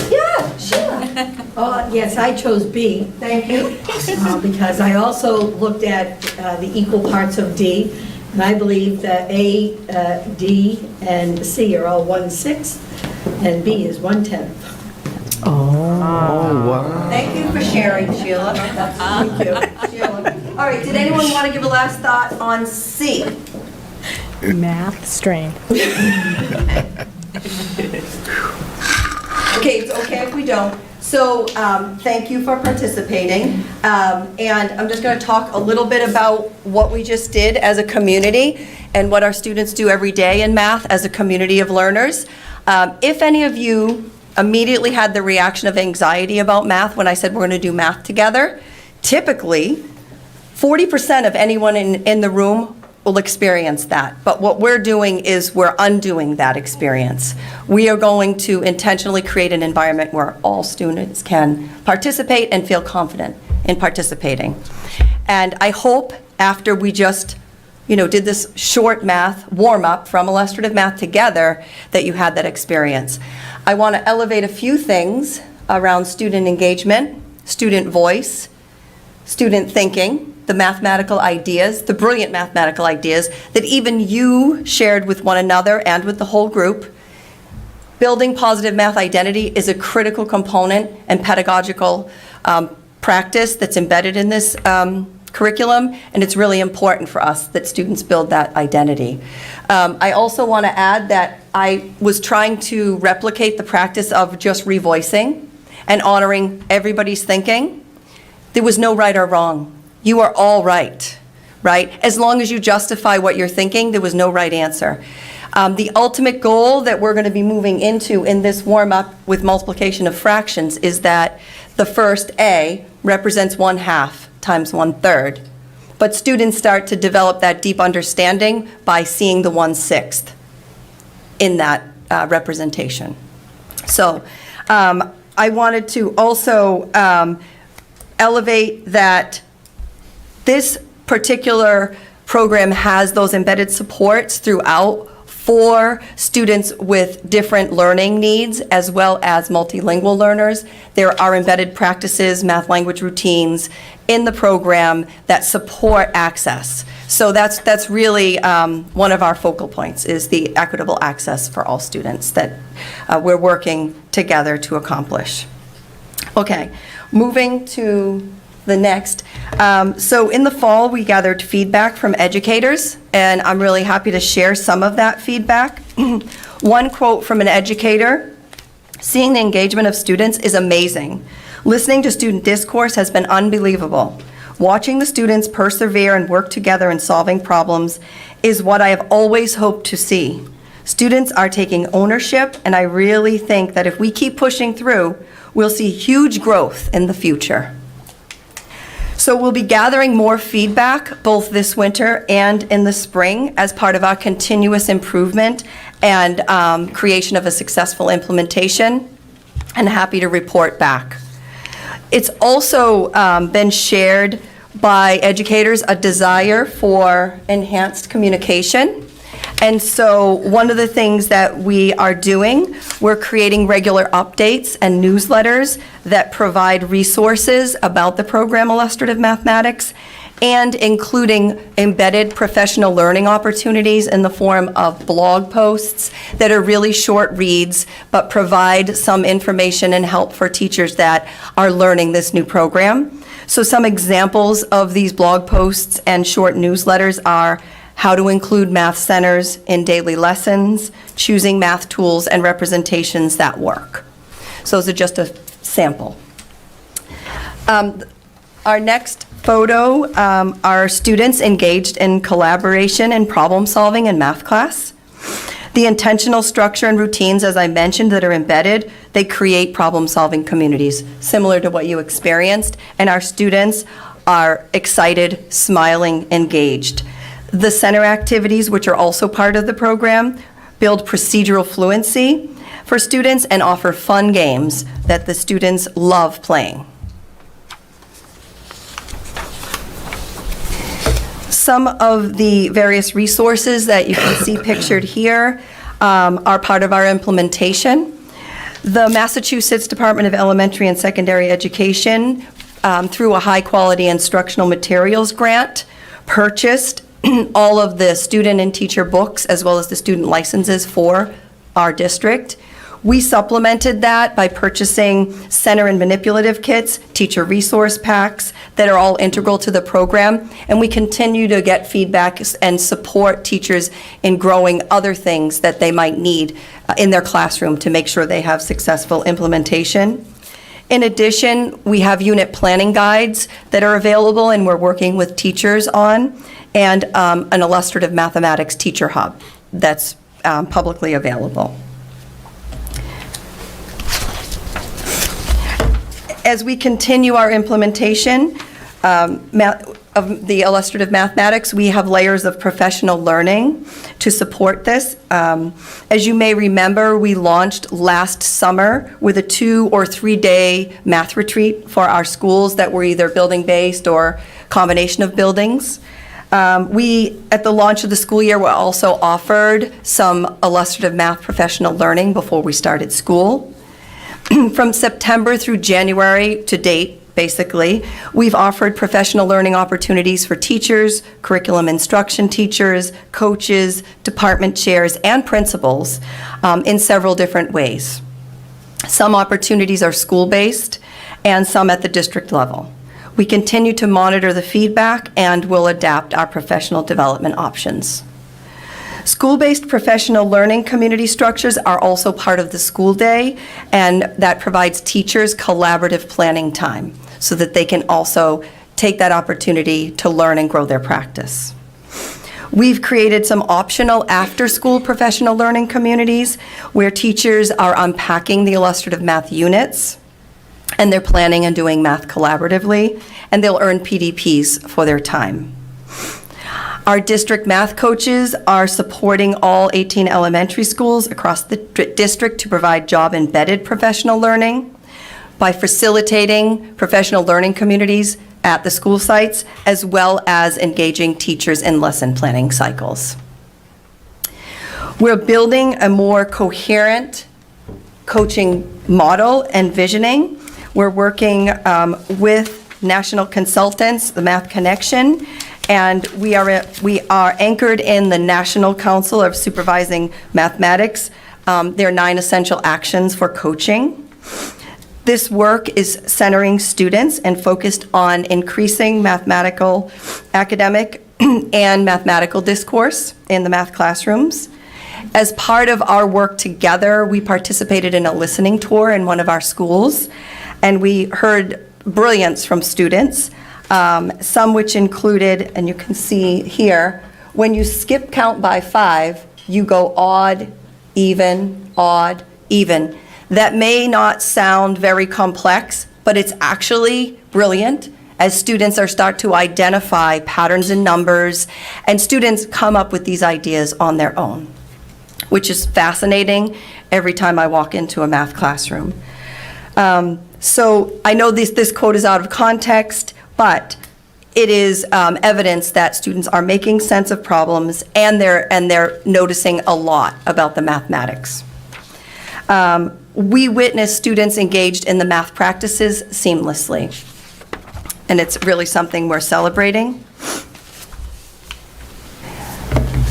Yeah, Sheila. Yes, I chose B. Thank you. Because I also looked at the equal parts of D, and I believe that A, D, and C are all 1/6, and B is 1/10. Thank you for sharing, Sheila. Thank you. Sheila. All right, did anyone want to give a last thought on C? Math strain. Okay, it's okay if we don't. So, thank you for participating. And I'm just going to talk a little bit about what we just did as a community and what our students do every day in math as a community of learners. If any of you immediately had the reaction of anxiety about math when I said we're going to do math together, typically, 40% of anyone in the room will experience that. But what we're doing is we're undoing that experience. We are going to intentionally create an environment where all students can participate and feel confident in participating. And I hope after we just, did this short math warm-up from illustrative math together, that you had that experience. I want to elevate a few things around student engagement, student voice, student thinking, the mathematical ideas, the brilliant mathematical ideas that even you shared with one another and with the whole group. Building positive math identity is a critical component and pedagogical practice that's embedded in this curriculum, and it's really important for us that students build that identity. I also want to add that I was trying to replicate the practice of just revoicing and honoring everybody's thinking. There was no right or wrong. You are all right? As long as you justify what you're thinking, there was no right answer. The ultimate goal that we're going to be moving into in this warm-up with multiplication of fractions is that the first A represents 1/2 times 1/3. But students start to develop that deep understanding by seeing the 1/6 in that representation. So I wanted to also elevate that this particular program has those embedded supports throughout for students with different learning needs as well as multilingual learners. There are embedded practices, math language routines in the program that support access. So that's really one of our focal points, is the equitable access for all students that we're working together to accomplish. Okay, moving to the next. So in the fall, we gathered feedback from educators, and I'm really happy to share some of that feedback. One quote from an educator: "Seeing the engagement of students is amazing. Listening to student discourse has been unbelievable. Watching the students persevere and work together in solving problems is what I have always hoped to see. Students are taking ownership, and I really think that if we keep pushing through, we'll see huge growth in the future. So we'll be gathering more feedback both this winter and in the spring as part of our continuous improvement and creation of a successful implementation, and happy to report back. It's also been shared by educators a desire for enhanced communication. And so one of the things that we are doing, we're creating regular updates and newsletters that provide resources about the program Illustrative Mathematics, and including embedded professional learning opportunities in the form of blog posts that are really short reads, but provide some information and help for teachers that are learning this new program. So some examples of these blog posts and short newsletters are how to include math centers in daily lessons, choosing math tools and representations that work. So those are just a sample. Our next photo are students engaged in collaboration and problem solving in math class. The intentional structure and routines, as I mentioned, that are embedded, they create problem-solving communities, similar to what you experienced, and our students are excited, smiling, engaged. The center activities, which are also part of the program, build procedural fluency for students and offer fun games that the students love playing. Some of the various resources that you can see pictured here are part of our implementation. The Massachusetts Department of Elementary and Secondary Education, through a high-quality instructional materials grant, purchased all of the student and teacher books as well as the student licenses for our district. We supplemented that by purchasing center and manipulative kits, teacher resource packs that are all integral to the program, and we continue to get feedback and support teachers in growing other things that they might need in their classroom to make sure they have successful implementation. In addition, we have unit planning guides that are available and we're working with teachers on, and an illustrative mathematics teacher hub that's publicly available. As we continue our implementation of the illustrative mathematics, we have layers of professional learning to support this. As you may remember, we launched last summer with a 2 or 3 day math retreat for our schools that were either building-based or combination of buildings. We, at the launch of the school year, were also offered some illustrative math professional learning before we started school. From September through January to date, basically, we've offered professional learning opportunities for teachers, curriculum instruction teachers, coaches, department chairs, and principals in several different ways. Some opportunities are school-based and some at the district level. We continue to monitor the feedback and will adapt our professional development options. School-based professional learning community structures are also part of the school day, and that provides teachers collaborative planning time so that they can also take that opportunity to learn and grow their practice. We've created some optional after-school professional learning communities where teachers are unpacking the illustrative math units, and they're planning and doing math collaboratively, and they'll earn PDPs for their time. Our district math coaches are supporting all 18 elementary schools across the district to provide job-embedded professional learning by facilitating professional learning communities at the school sites, as well as engaging teachers in lesson planning cycles. We're building a more coherent coaching model and visioning. We're working with national consultants, the Math Connection, and we are anchored in the National Council of Supervising Mathematics. There are 9 essential actions for coaching. This work is centering students and focused on increasing mathematical, academic, and mathematical discourse in the math classrooms. As part of our work together, we participated in a listening tour in one of our schools, and we heard brilliance from students. Some which included, and you can see here, when you skip count by 5, you go odd, even, odd, even. That may not sound very complex, but it's actually brilliant as students start to identify patterns in numbers, and students come up with these ideas on their own, which is fascinating every time I walk into a math classroom. So I know this quote is out of context, but it is evidence that students are making sense of problems, and they're noticing a lot about the mathematics. We witness students engaged in the math practices seamlessly, and it's really something we're celebrating.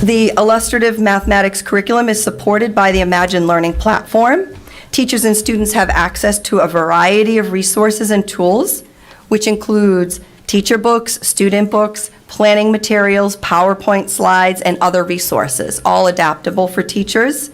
The illustrative mathematics curriculum is supported by the Imagine Learning platform. Teachers and students have access to a variety of resources and tools, which includes teacher books, student books, planning materials, PowerPoint slides, and other resources, all adaptable for teachers.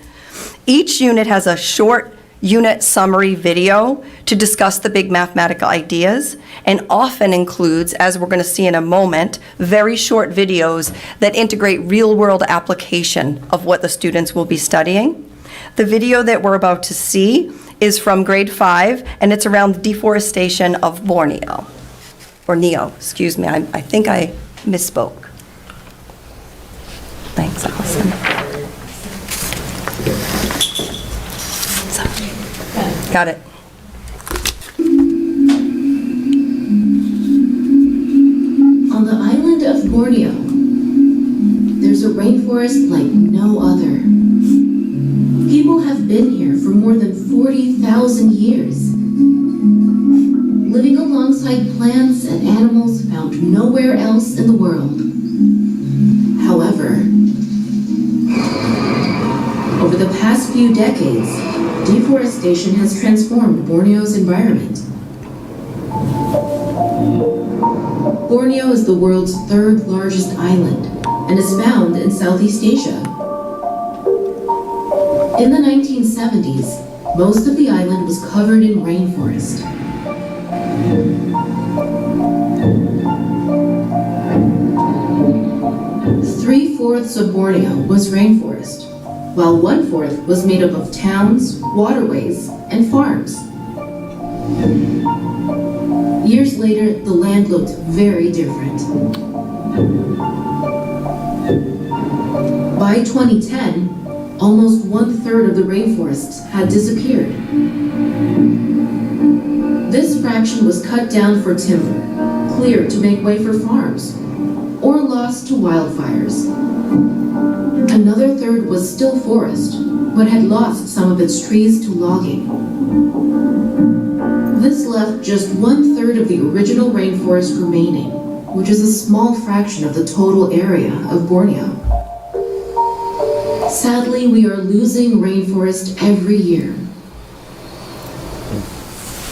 Each unit has a short unit summary video to discuss the big mathematical ideas, and often includes, as we're going to see in a moment, very short videos that integrate real-world application of what the students will be studying. The video that we're about to see is from grade 5, and it's around the deforestation of Borneo. Or Neo, excuse me, I think I misspoke. Thanks, Allison. Got it. On the island of Borneo, there's a rainforest like no other. People have been here for more than 40,000 years, living alongside plants and animals found nowhere else in the world. However, over the past few decades, deforestation has transformed Borneo's environment. Borneo is the world's third largest island and is found in Southeast Asia. In the 1970s, most of the island was covered in rainforest. Three-fourths of Borneo was rainforest, while one-fourth was made up of towns, waterways, and farms. Years later, the land looked very different. By 2010, almost one-third of the rainforests had disappeared. This fraction was cut down for timber, cleared to make way for farms, or lost to wildfires. Another third was still forest, but had lost some of its trees to logging. This left just one-third of the original rainforest remaining, which is a small fraction of the total area of Borneo. Sadly, we are losing rainforest every year.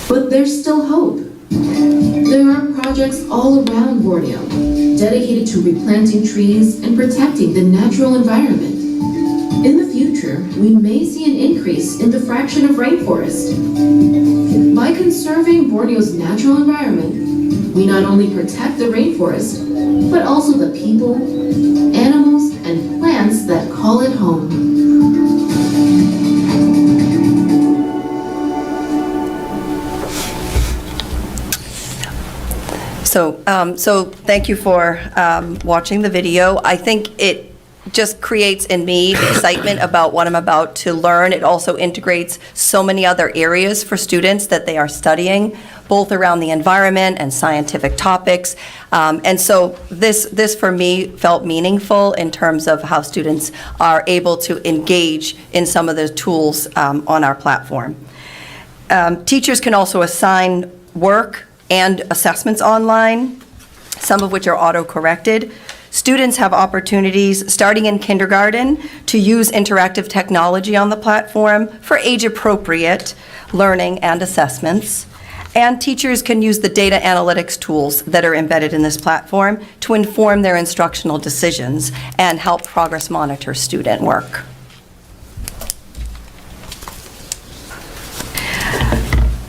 But there's still hope. There are projects all around Borneo dedicated to replanting trees and protecting the natural environment. In the future, we may see an increase in the fraction of rainforest. By conserving Borneo's natural environment, we not only protect the rainforest, but also the people, animals, and plants that call it home. So thank you for watching the video. I think it just creates in me excitement about what I'm about to learn. It also integrates so many other areas for students that they are studying, both around the environment and scientific topics. And so this for me felt meaningful in terms of how students are able to engage in some of the tools on our platform. Teachers can also assign work and assessments online, some of which are auto-corrected. Students have opportunities, starting in kindergarten, to use interactive technology on the platform for age-appropriate learning and assessments. And teachers can use the data analytics tools that are embedded in this platform to inform their instructional decisions and help progress monitor student work.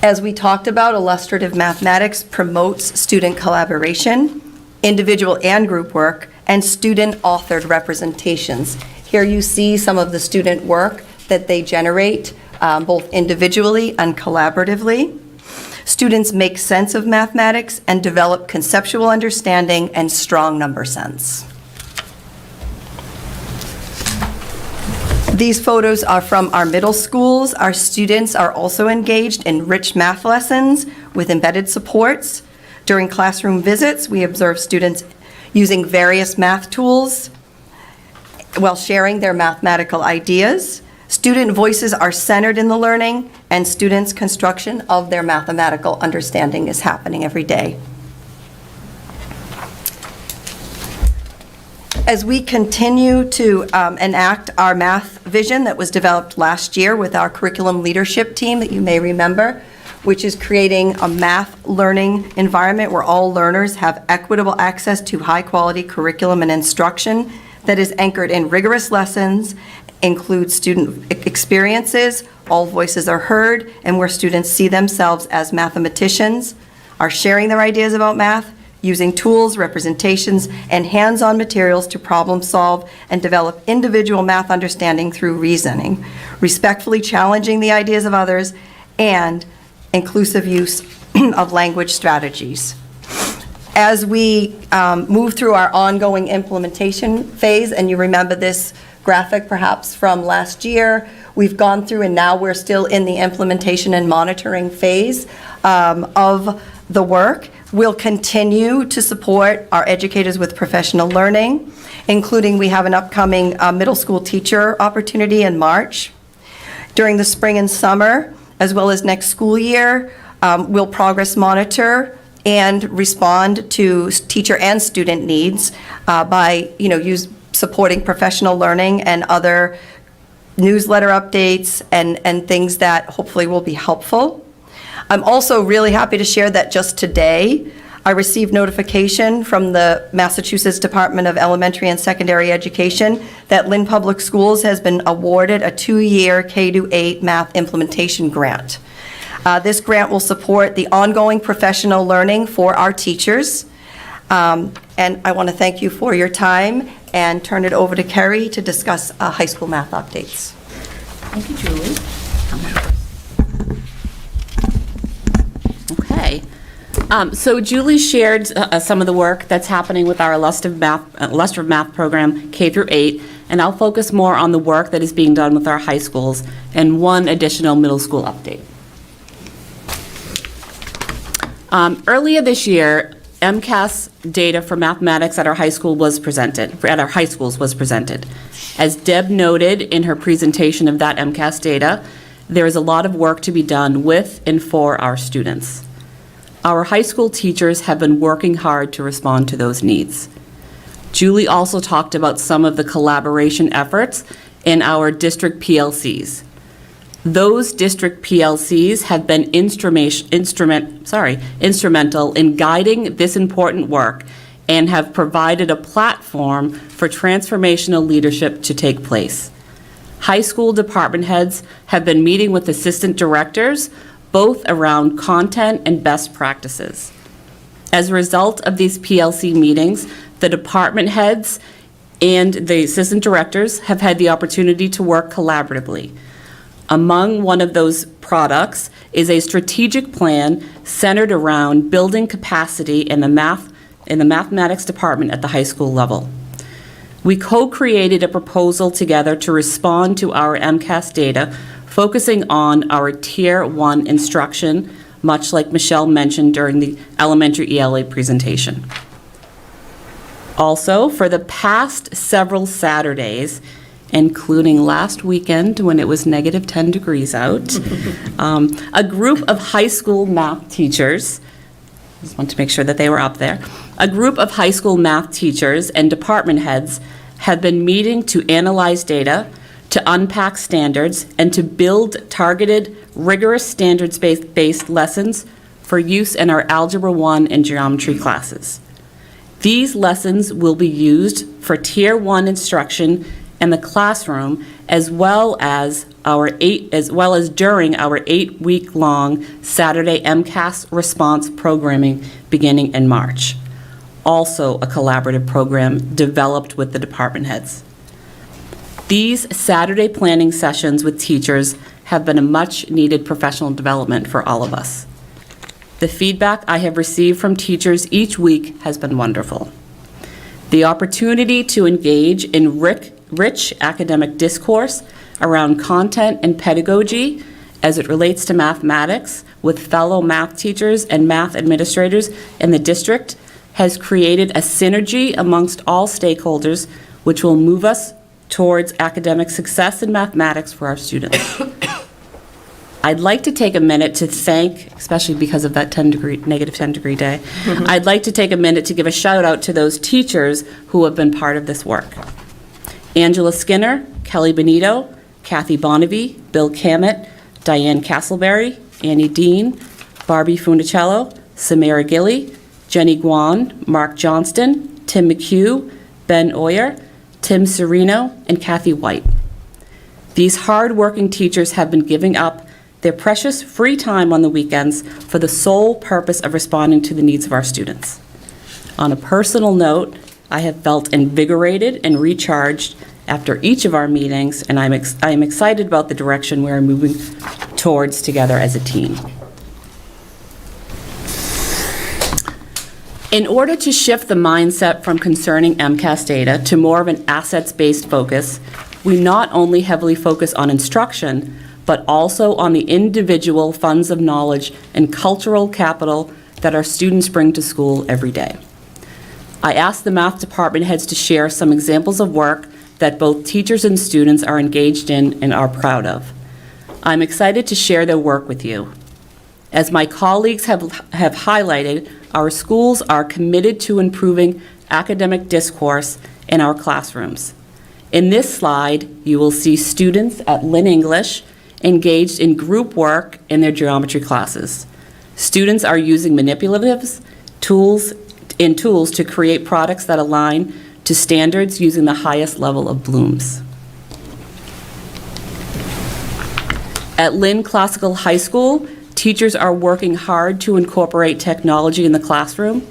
As we talked about, illustrative mathematics promotes student collaboration, individual and group work, and student-authored representations. Here you see some of the student work that they generate, both individually and collaboratively. Students make sense of mathematics and develop conceptual understanding and strong number sense. These photos are from our middle schools. Our students are also engaged in rich math lessons with embedded supports. During classroom visits, we observe students using various math tools while sharing their mathematical ideas. Student voices are centered in the learning, and students' construction of their mathematical understanding is happening every day. As we continue to enact our math vision that was developed last year with our curriculum leadership team that you may remember, which is creating a math learning environment where all learners have equitable access to high-quality curriculum and instruction that is anchored in rigorous lessons, includes student experiences, all voices are heard, and where students see themselves as mathematicians, are sharing their ideas about math, using tools, representations, and hands-on materials to problem solve and develop individual math understanding through reasoning, respectfully challenging the ideas of others, and inclusive use of language strategies. As we move through our ongoing implementation phase, and you remember this graphic perhaps from last year, we've gone through and now we're still in the implementation and monitoring phase of the work. We'll continue to support our educators with professional learning, including we have an upcoming middle school teacher opportunity in March. During the spring and summer, as well as next school year, we'll progress monitor and respond to teacher and student needs by, supporting professional learning and other newsletter updates and things that hopefully will be helpful. I'm also really happy to share that just today, I received notification from the Massachusetts Department of Elementary and Secondary Education that Lynn Public Schools has been awarded a 2-year K-8 math implementation grant. This grant will support the ongoing professional learning for our teachers. And I want to thank you for your time and turn it over to Kerry to discuss high school math updates. Thank you, Julie. Okay. So Julie shared some of the work that's happening with our illustrative math program, K-8, and I'll focus more on the work that is being done with our high schools and one additional middle school update. Earlier this year, MCAS data for mathematics at our high schools was presented. As Deb noted in her presentation of that MCAS data, there is a lot of work to be done with and for our students. Our high school teachers have been working hard to respond to those needs. Julie also talked about some of the collaboration efforts in our district PLCs. Those district PLCs have been instrumental in guiding this important work and have provided a platform for transformational leadership to take place. High school department heads have been meeting with assistant directors, both around content and best practices. As a result of these PLC meetings, the department heads and the assistant directors have had the opportunity to work collaboratively. Among one of those products is a strategic plan centered around building capacity in the mathematics department at the high school level. We co-created a proposal together to respond to our MCAS data, focusing on our Tier 1 instruction, much like Michelle mentioned during the elementary ELA presentation. Also, for the past several Saturdays, including last weekend when it was negative 10 degrees out, a group of high school math teachers, just want to make sure that they were up there, a group of high school math teachers and department heads have been meeting to analyze data, to unpack standards, and to build targeted, rigorous standards-based lessons for use in our Algebra 1 and Geometry classes. These lessons will be used for Tier 1 instruction in the classroom, as well as during our 8-week-long Saturday MCAS response programming beginning in March. Also a collaborative program developed with the department heads. These Saturday planning sessions with teachers have been a much-needed professional development for all of us. The feedback I have received from teachers each week has been wonderful. The opportunity to engage in rich academic discourse around content and pedagogy as it relates to mathematics with fellow math teachers and math administrators in the district has created a synergy amongst all stakeholders, which will move us towards academic success in mathematics for our students. I'd like to take a minute to thank, especially because of that negative 10 degree day, I'd like to take a minute to give a shout out to those teachers who have been part of this work. Angela Skinner, Kelly Benito, Kathy Bonnevie, Bill Cammett, Diane Castleberry, Annie Dean, Barbie Funicello, Samara Gilly, Jenny Guan, Mark Johnston, Tim McHugh, Ben Oyer, Tim Serino, and Kathy White. These hard-working teachers have been giving up their precious free time on the weekends for the sole purpose of responding to the needs of our students. On a personal note, I have felt invigorated and recharged after each of our meetings, and I am excited about the direction we're moving towards together as a team. In order to shift the mindset from concerning MCAS data to more of an assets-based focus, we not only heavily focus on instruction, but also on the individual funds of knowledge and cultural capital that our students bring to school every day. I asked the math department heads to share some examples of work that both teachers and students are engaged in and are proud of. I'm excited to share their work with you. As my colleagues have highlighted, our schools are committed to improving academic discourse in our classrooms. In this slide, you will see students at Lynn English engaged in group work in their geometry classes. Students are using manipulatives, tools to create products that align to standards using the highest level of blooms. At Lynn Classical High School, teachers are working hard to incorporate technology in the classroom.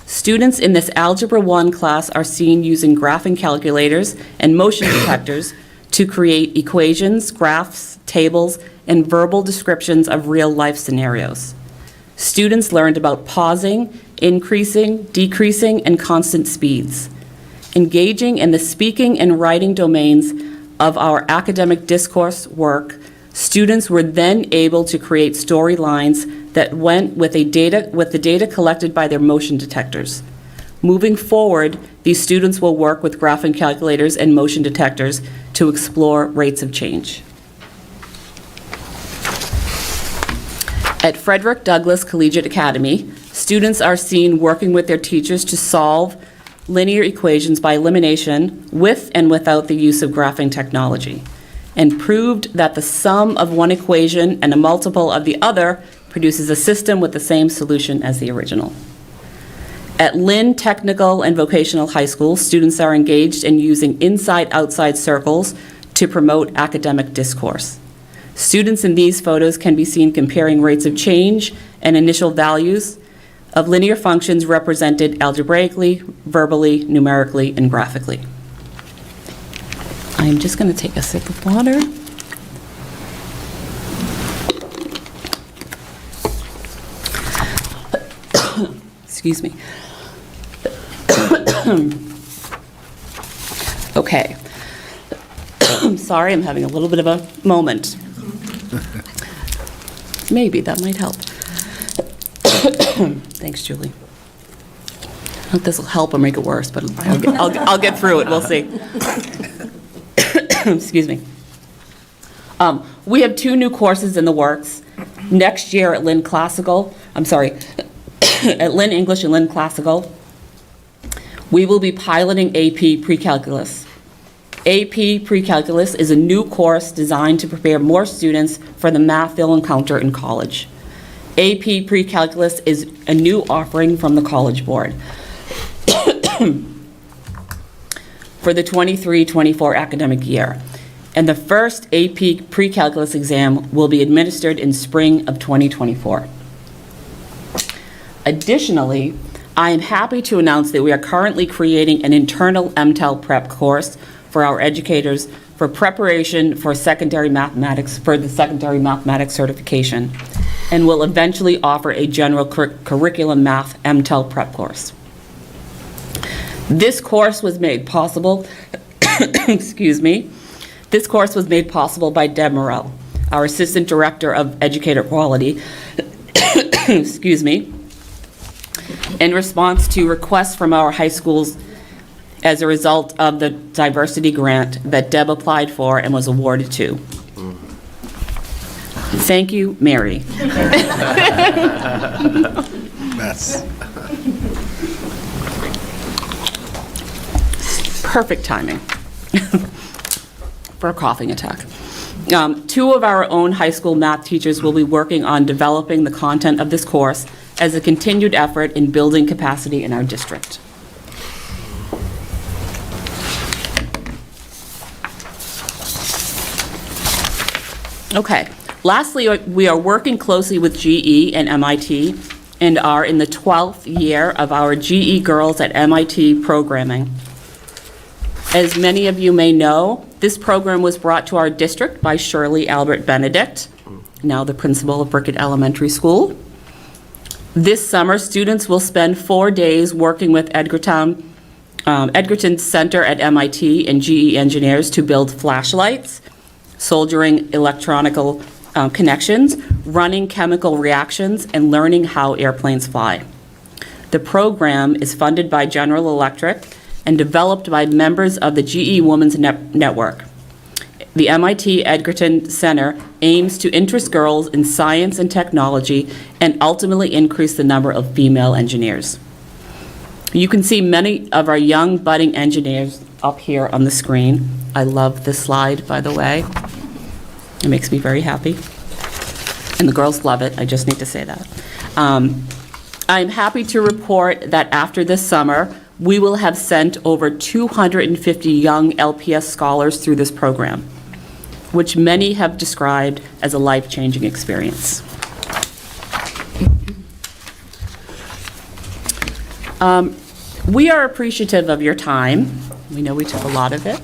Students in this Algebra 1 class are seen using graphing calculators and motion detectors to create equations, graphs, tables, and verbal descriptions of real-life scenarios. Students learned about pausing, increasing, decreasing, and constant speeds. Engaging in the speaking and writing domains of our academic discourse work, students were then able to create storylines that went with the data collected by their motion detectors. Moving forward, these students will work with graphing calculators and motion detectors to explore rates of change. At Frederick Douglass Collegiate Academy, students are seen working with their teachers to solve linear equations by elimination with and without the use of graphing technology, and proved that the sum of one equation and a multiple of the other produces a system with the same solution as the original. At Lynn Technical and Vocational High School, students are engaged in using inside-outside circles to promote academic discourse. Students in these photos can be seen comparing rates of change and initial values of linear functions represented algebraically, verbally, numerically, and graphically. I'm just going to take a sip of water. Excuse me. Okay. Sorry, I'm having a little bit of a moment. Maybe that might help. Thanks, Julie. I hope this will help or make it worse, but I'll get through it. We'll see. Excuse me. We have 2 new courses in the works. Next year at Lynn at Lynn English and Lynn Classical, we will be piloting AP Pre-Calculus. AP Pre-Calculus is a new course designed to prepare more students for the math they'll encounter in college. AP Pre-Calculus is a new offering from the College Board for the 23-24 academic year. And the first AP Pre-Calculus exam will be administered in spring of 2024. Additionally, I am happy to announce that we are currently creating an internal MTEL prep course for our educators for preparation for secondary mathematics, for the secondary mathematics certification, and will eventually offer a general curriculum math MTEL prep course. This course was made possible, excuse me, this course was made possible by Deb Morell, our Assistant Director of Educator Quality, excuse me, in response to requests from our high schools as a result of the diversity grant that Deb applied for and was awarded to. Thank you, Mary. Yes. Perfect timing for a coughing attack. Two of our own high school math teachers will be working on developing the content of this course as a continued effort in building capacity in our district. Okay. Lastly, we are working closely with GE and MIT and are in the 12th year of our GE Girls at MIT programming. As many of you may know, this program was brought to our district by Shirley Albert Benedict, now the principal of Brickett Elementary School. This summer, students will spend 4 days working with Edgerton Center at MIT and GE engineers to build flashlights, soldering electronical connections, running chemical reactions, and learning how airplanes fly. The program is funded by General Electric and developed by members of the GE Women's Network. The MIT Edgerton Center aims to interest girls in science and technology and ultimately increase the number of female engineers. You can see many of our young budding engineers up here on the screen. I love this slide, by the way. It makes me very happy. And the girls love it, I just need to say that. I'm happy to report that after this summer, we will have sent over 250 young LPS scholars through this program, which many have described as a life-changing experience. We are appreciative of your time. We know we took a lot of it.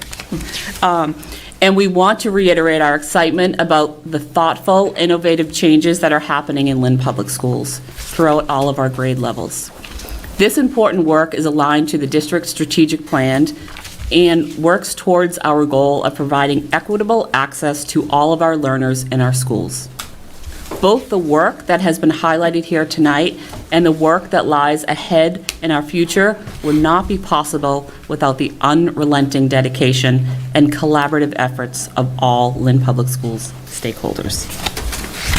And we want to reiterate our excitement about the thoughtful, innovative changes that are happening in Lynn Public Schools throughout all of our grade levels. This important work is aligned to the district's strategic plan and works towards our goal of providing equitable access to all of our learners in our schools. Both the work that has been highlighted here tonight and the work that lies ahead in our future would not be possible without the unrelenting dedication and collaborative efforts of all Lynn Public Schools stakeholders.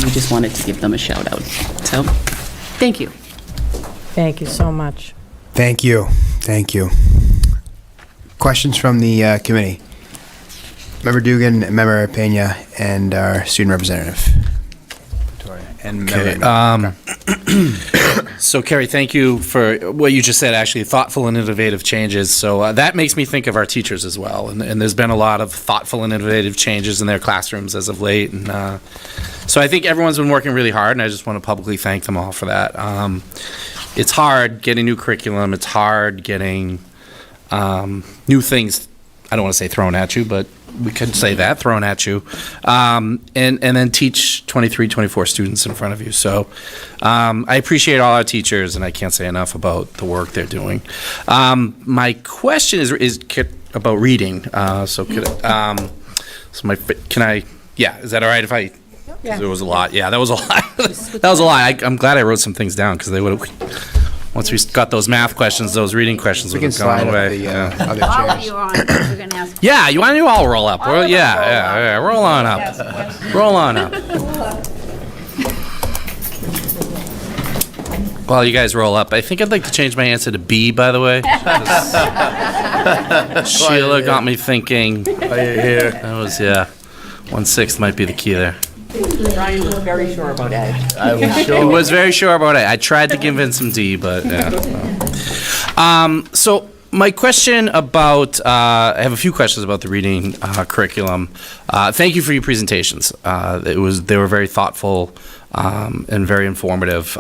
We just wanted to give them a shout out. So, thank you. Thank you so much. Thank you. Thank you. Questions from the committee? Member Dugan, Member Pena, and our student representative. And Okay. So, Carrie, thank you for what you just said, actually, thoughtful and innovative changes. So that makes me think of our teachers as well. And there's been a lot of thoughtful and innovative changes in their classrooms as of late. And so I think everyone's been working really hard, and I just want to publicly thank them all for that. It's hard getting new curriculum. It's hard getting new things, I don't want to say thrown at you, but we could say that, thrown at you, and then teach 23, 24 students in front of you. So I appreciate all our teachers, and I can't say enough about the work they're doing. My question is about reading. So can I, yeah, is that all right if I, Yeah. there was a lot. Yeah, that was a lot. That was a lot. I'm glad I wrote some things down because they would have, once we got those math questions, those reading questions would have gone away. Other All of chairs. you are on, we're going to ask. Yeah, you want to all roll up? Yeah, roll on up. Roll on up. While you guys roll up, I think I'd like to change my answer to B, by the way. Sheila got me thinking. That was, 1/6 might be the key there. Ryan was very sure about A. I was He sure. was very sure about it. I tried to convince him D, but yeah. So my question about, I have a few questions about the reading curriculum. Thank you for your presentations. They were very thoughtful and very informative.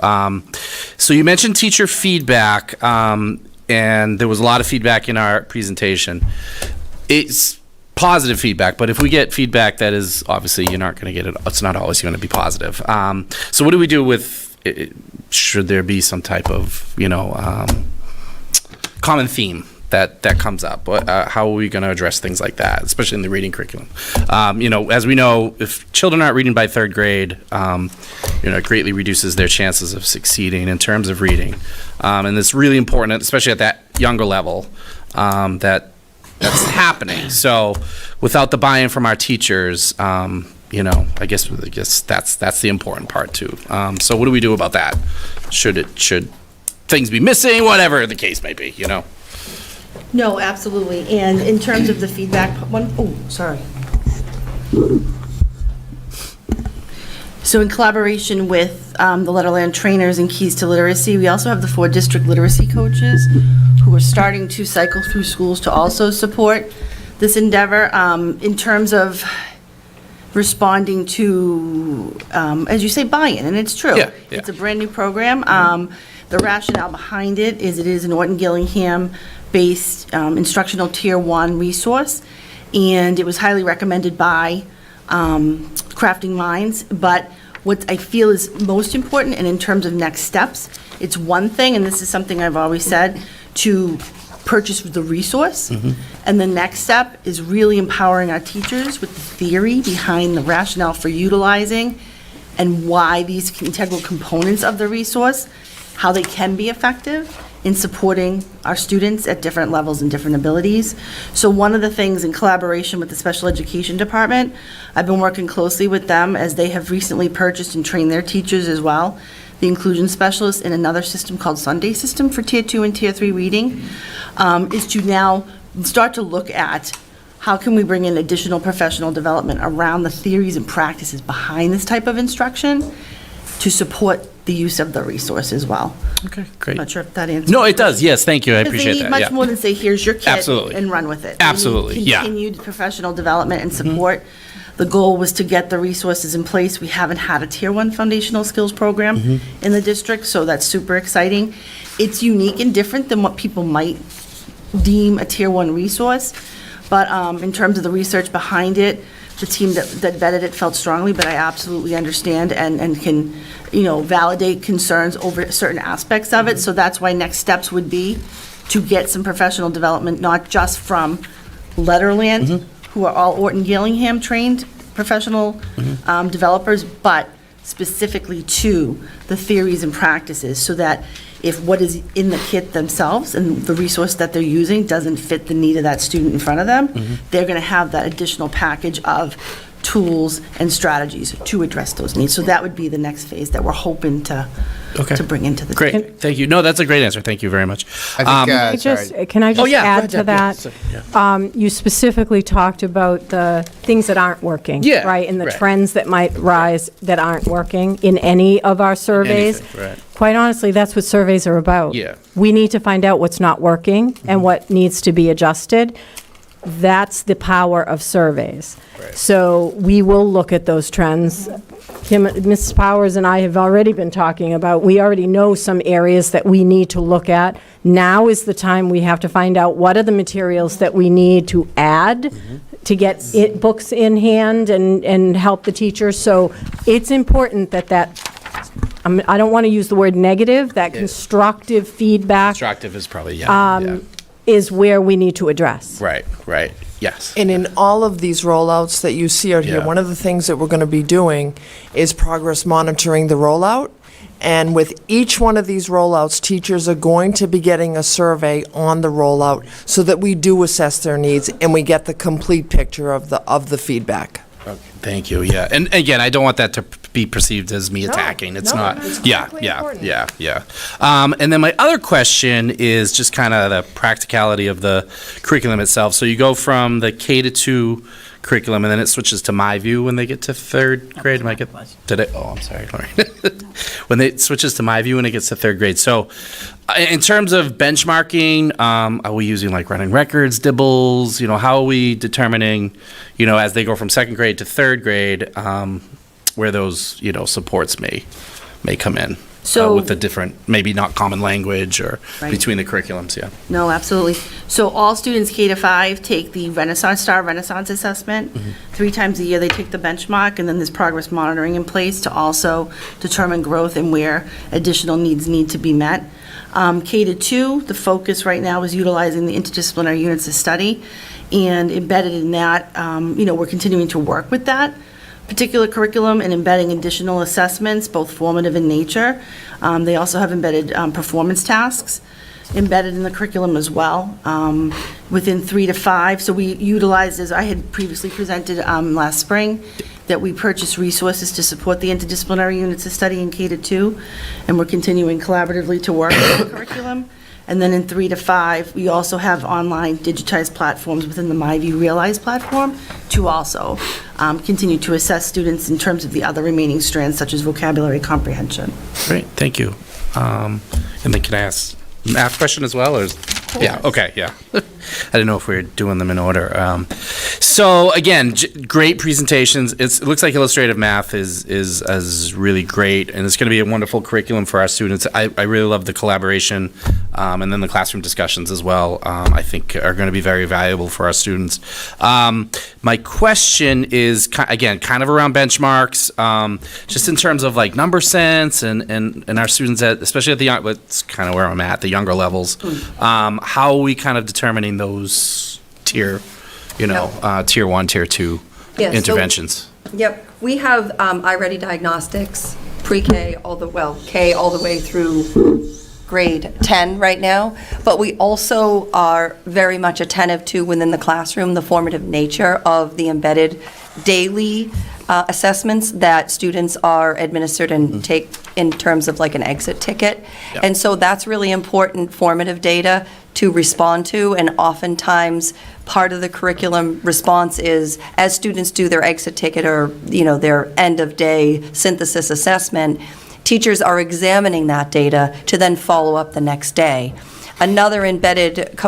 So you mentioned teacher feedback, and there was a lot of feedback in our presentation. It's positive feedback, but if we get feedback that is, obviously, you're not going to get it, it's not always going to be positive. So what do we do with, should there be some type of, common theme that comes up? How are we going to address things like that, especially in the reading curriculum? As we know, if children aren't reading by third grade, it greatly reduces their chances of succeeding in terms of reading. And it's really important, especially at that younger level, that's happening. So without the buy-in from our teachers, I guess that's the important part too. So what do we do about that? Should things be missing? Whatever the case may be, No, absolutely. And in terms of the feedback, sorry. So in collaboration with the Letterland trainers and Keys to Literacy, we also have the 4 district literacy coaches who are starting to cycle through schools to also support this endeavor. In terms of responding to, as you say, buy-in, and it's true. Yeah. It's a brand-new program. The rationale behind it is an Orton-Gillingham-based instructional Tier 1 resource, and it was highly recommended by Crafting Minds. But what I feel is most important, and in terms of next steps, it's one thing, and this is something I've always said, to purchase the resource. And the next step is really empowering our teachers with the theory behind the rationale for utilizing and why these integral components of the resource, how they can be effective in supporting our students at different levels and different abilities. So one of the things, in collaboration with the special education department, I've been working closely with them as they have recently purchased and trained their teachers as well, the inclusion specialists in another system called Sunday System for Tier 2 and Tier 3 reading, is to now start to look at how can we bring in additional professional development around the theories and practices behind this type of instruction to support the use of the resource as well. Okay, great. Not sure if that answers. No, it does. Yes, thank you. I appreciate Because that. they need Yeah. much more than say, here's your kit. Absolutely. And run with it. Absolutely, They need yeah. continued professional development and support. The goal was to get the resources in place. We haven't had a Tier 1 foundational skills program in the district, so that's super exciting. It's unique and different than what people might deem a Tier 1 resource, but in terms of the research behind it, the team that vetted it felt strongly, but I absolutely understand and can, validate concerns over certain aspects of it. So that's why next steps would be to get some professional development, not just from Letterland, who are all Orton-Gillingham trained professional developers, but specifically to the theories and practices, so that if what is in the kit themselves and the resource that they're using doesn't fit the need of that student in front of them, they're going to have that additional package of tools and strategies to address those needs. So that would be the next phase that we're hoping to bring into the Great, thank you. No, that's a great answer. Thank you very much. I think, Can I just yeah, go add ahead, to Deb. that? Yeah. You specifically talked about the things that aren't working. Yeah, Right, and the right. trends that might rise that aren't working in any of our surveys. Anything, right. Quite honestly, that's what surveys are about. Yeah. We need to find out what's not working and what needs to be adjusted. That's the power of surveys. So we will look at those trends. Mrs. Powers and I have already been talking about, we already know some areas that we need to look at. Now is the time we have to find out what are the materials that we need to add to get books in hand and help the teachers. So it's important that I don't want to use the word negative, that constructive feedback Constructive is probably, yeah. is where we need to address. Right, yes. And in all of these rollouts that you see out here, Yeah. one of the things that we're going to be doing is progress monitoring the rollout. And with each one of these rollouts, teachers are going to be getting a survey on the rollout so that we do assess their needs and we get the complete picture of the feedback. Okay, thank you, yeah. And again, I don't want that to be perceived as me attacking. It's no, not. it's Yeah, critically important. yeah. And then my other question is just kind of the practicality of the curriculum itself. So you go from the K-2 curriculum, and then it switches to MyView when they get to third grade. Am I get? Did it? Oh, I'm sorry, Lori. When it switches to MyView when it gets to third grade. So, in terms of benchmarking, are we using like running records, dibbles? How are we determining, as they go from second grade to third grade, where those supports may come in? So- with the different, maybe not common language or Right. between the curriculums, yeah. No, absolutely. So all students K to 5 take the Star Renaissance assessment. 3 times a year, they take the benchmark, and then there's progress monitoring in place to also determine growth and where additional needs need to be met. K to 2, the focus right now is utilizing the interdisciplinary units of study, and embedded in that, we're continuing to work with that particular curriculum and embedding additional assessments, both formative in nature. They also have embedded performance tasks embedded in the curriculum as well, within 3 to 5. So we utilized, as I had previously presented last spring, that we purchased resources to support the interdisciplinary units of study in K to 2, and we're continuing collaboratively to work on the curriculum. And then in 3 to 5, we also have online digitized platforms within the MyView Realize platform to also continue to assess students in terms of the other remaining strands, such as vocabulary comprehension. Great, thank you. And then can I ask a math question as well, or? Yeah, okay, yeah. I didn't know if we were doing them in order. So again, great presentations. It looks like illustrative math is really great, and it's going to be a wonderful curriculum for our students. I really love the collaboration, and then the classroom discussions as well. I think are going to be very valuable for our students. My question is again kind of around benchmarks, just in terms of like number sense and our students especially at the what's kind of where I'm at, the younger levels. How are we kind of determining those tier 1, tier 2 Yeah, interventions? Yep, we have iReady diagnostics, pre-K K all the way through grade 10 right now, but we also are very much attentive to, within the classroom, the formative nature of the embedded daily assessments that students are administered and take in terms of like an exit ticket. Yep. And so that's really important formative data to respond to, and oftentimes part of the curriculum response is, as students do their exit ticket or their end of day synthesis assessment, teachers are examining that data to then follow up the next day. Another embedded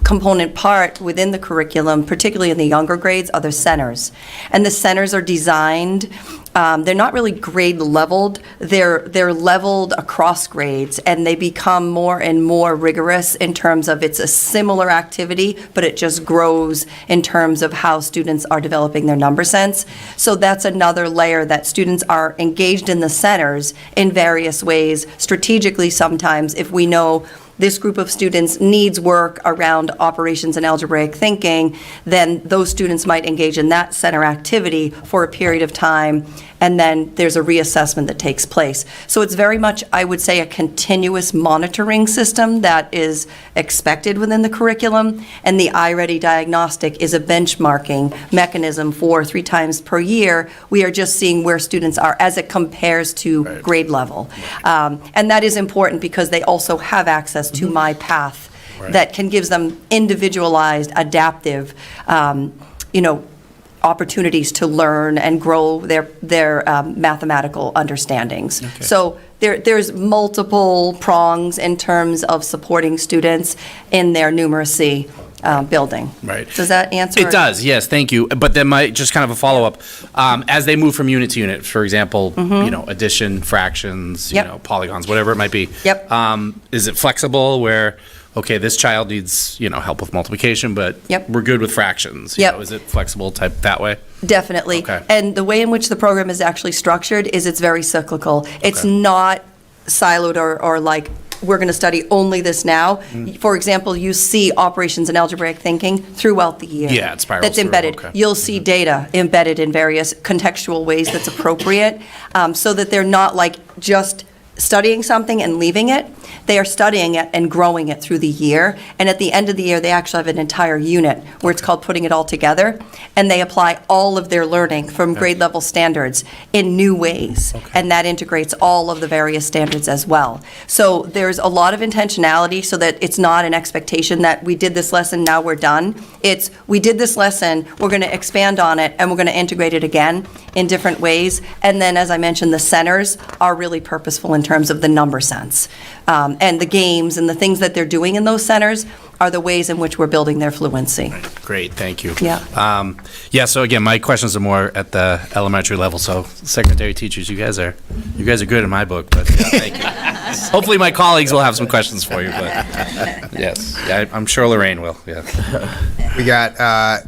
component part within the curriculum, particularly in the younger grades, are the centers. And the centers are designed, they're not really grade leveled, they're leveled across grades, and they become more and more rigorous in terms of it's a similar activity, but it just grows in terms of how students are developing their number sense. So that's another layer, that students are engaged in the centers in various ways, strategically sometimes, if we know this group of students needs work around operations and algebraic thinking, then those students might engage in that center activity for a period of time, and then there's a reassessment that takes place. So it's very much, I would say, a continuous monitoring system that is expected within the curriculum, and the iReady diagnostic is a benchmarking mechanism for 3 times per year. We are just seeing where students are as it compares to grade level. And that is important because they also have access to My Path that can give them individualized, adaptive, opportunities to learn and grow their mathematical understandings. Okay. So there's multiple prongs in terms of supporting students in their numeracy building. Right. Does that answer? It does, yes, thank you. But then just kind of a follow-up, as they move from unit to unit, for example, addition, fractions, polygons, whatever it might be. Yep. Is it flexible where, okay, this child needs, help with multiplication, but we're good with fractions? Yep. Is it flexible type that way? Definitely. Okay. And the way in which the program is actually structured is it's very cyclical. It's not siloed or like, we're going to study only this now. For example, you see operations and algebraic thinking throughout the year. Yeah, it spirals That's through, embedded. okay. You'll see data embedded in various contextual ways that's appropriate, so that they're not like just studying something and leaving it. They are studying it and growing it through the year. And at the end of the year, they actually have an entire unit where it's called Putting It All Together. And they apply all of their learning from grade level standards in new ways. And that integrates all of the various standards as well. So there's a lot of intentionality so that it's not an expectation that we did this lesson, now we're done. It's, we did this lesson, we're going to expand on it, and we're going to integrate it again in different ways. And then, as I mentioned, the centers are really purposeful in terms of the number sense. And the games and the things that they're doing in those centers are the ways in which we're building their fluency. Great, thank you. Yeah. Yeah, so again, my questions are more at the elementary level, so secretary teachers, you guys are good in my book, but yeah, thank you. Hopefully my colleagues will have some questions for you, but yes, yeah, I'm sure Lorraine will, yeah. We got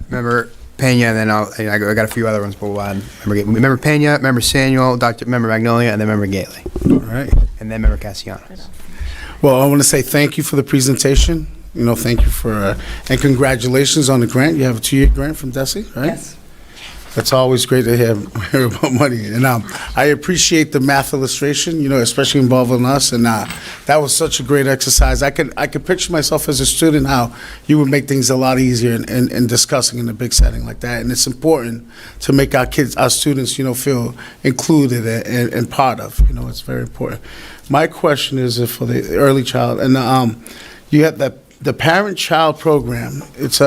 Member Pena, and then I got a few other ones, but we'll add Member Pena, Member Samuel, Member Magnolia, and then Member Gately. All right. And then Member Castellanos. Well, I want to say thank you for the presentation. Thank you for, and congratulations on the grant. You have a 2-year grant from DESE, right? Yes. That's always great to hear about money. And I appreciate the math illustration, especially involving us. And that was such a great exercise. I could picture myself as a student how you would make things a lot easier in discussing in a big setting like that. And it's important to make our students, feel included and part of. It's very important. My question is for the early child, and you have the parent-child program. It's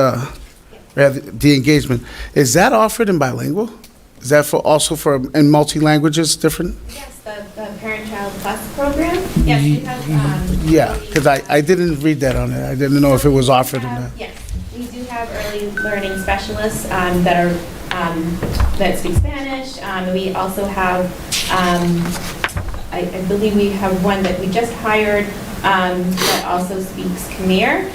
the engagement. Is that offered in bilingual? Is that also for in multi-languages different? Yes, the Parent-Child Plus program. Yes, we have. Yeah, because I didn't read that on it. I didn't know if it was offered in that. Yes, we do have early learning specialists that speak Spanish. We also have, I believe we have one that we just hired that also speaks Khmer.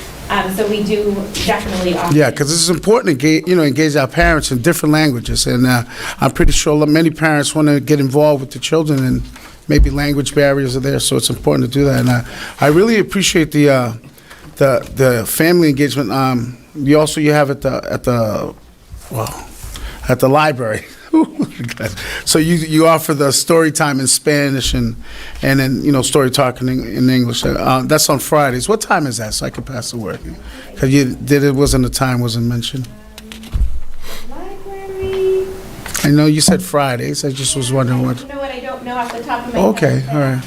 So we do definitely offer. Yeah, because it's important to engage our parents in different languages, and I'm pretty sure many parents want to get involved with the children, and maybe language barriers are there, so it's important to do that. And I really appreciate the family engagement. You have at the library. So you offer the story time in Spanish and then story talking in English. That's on Fridays. What time is that, so I can pass the word? Because the time wasn't mentioned. Library. I know you said Fridays. I just was wondering what. You know what? I don't know off the top of my Okay, head. all right.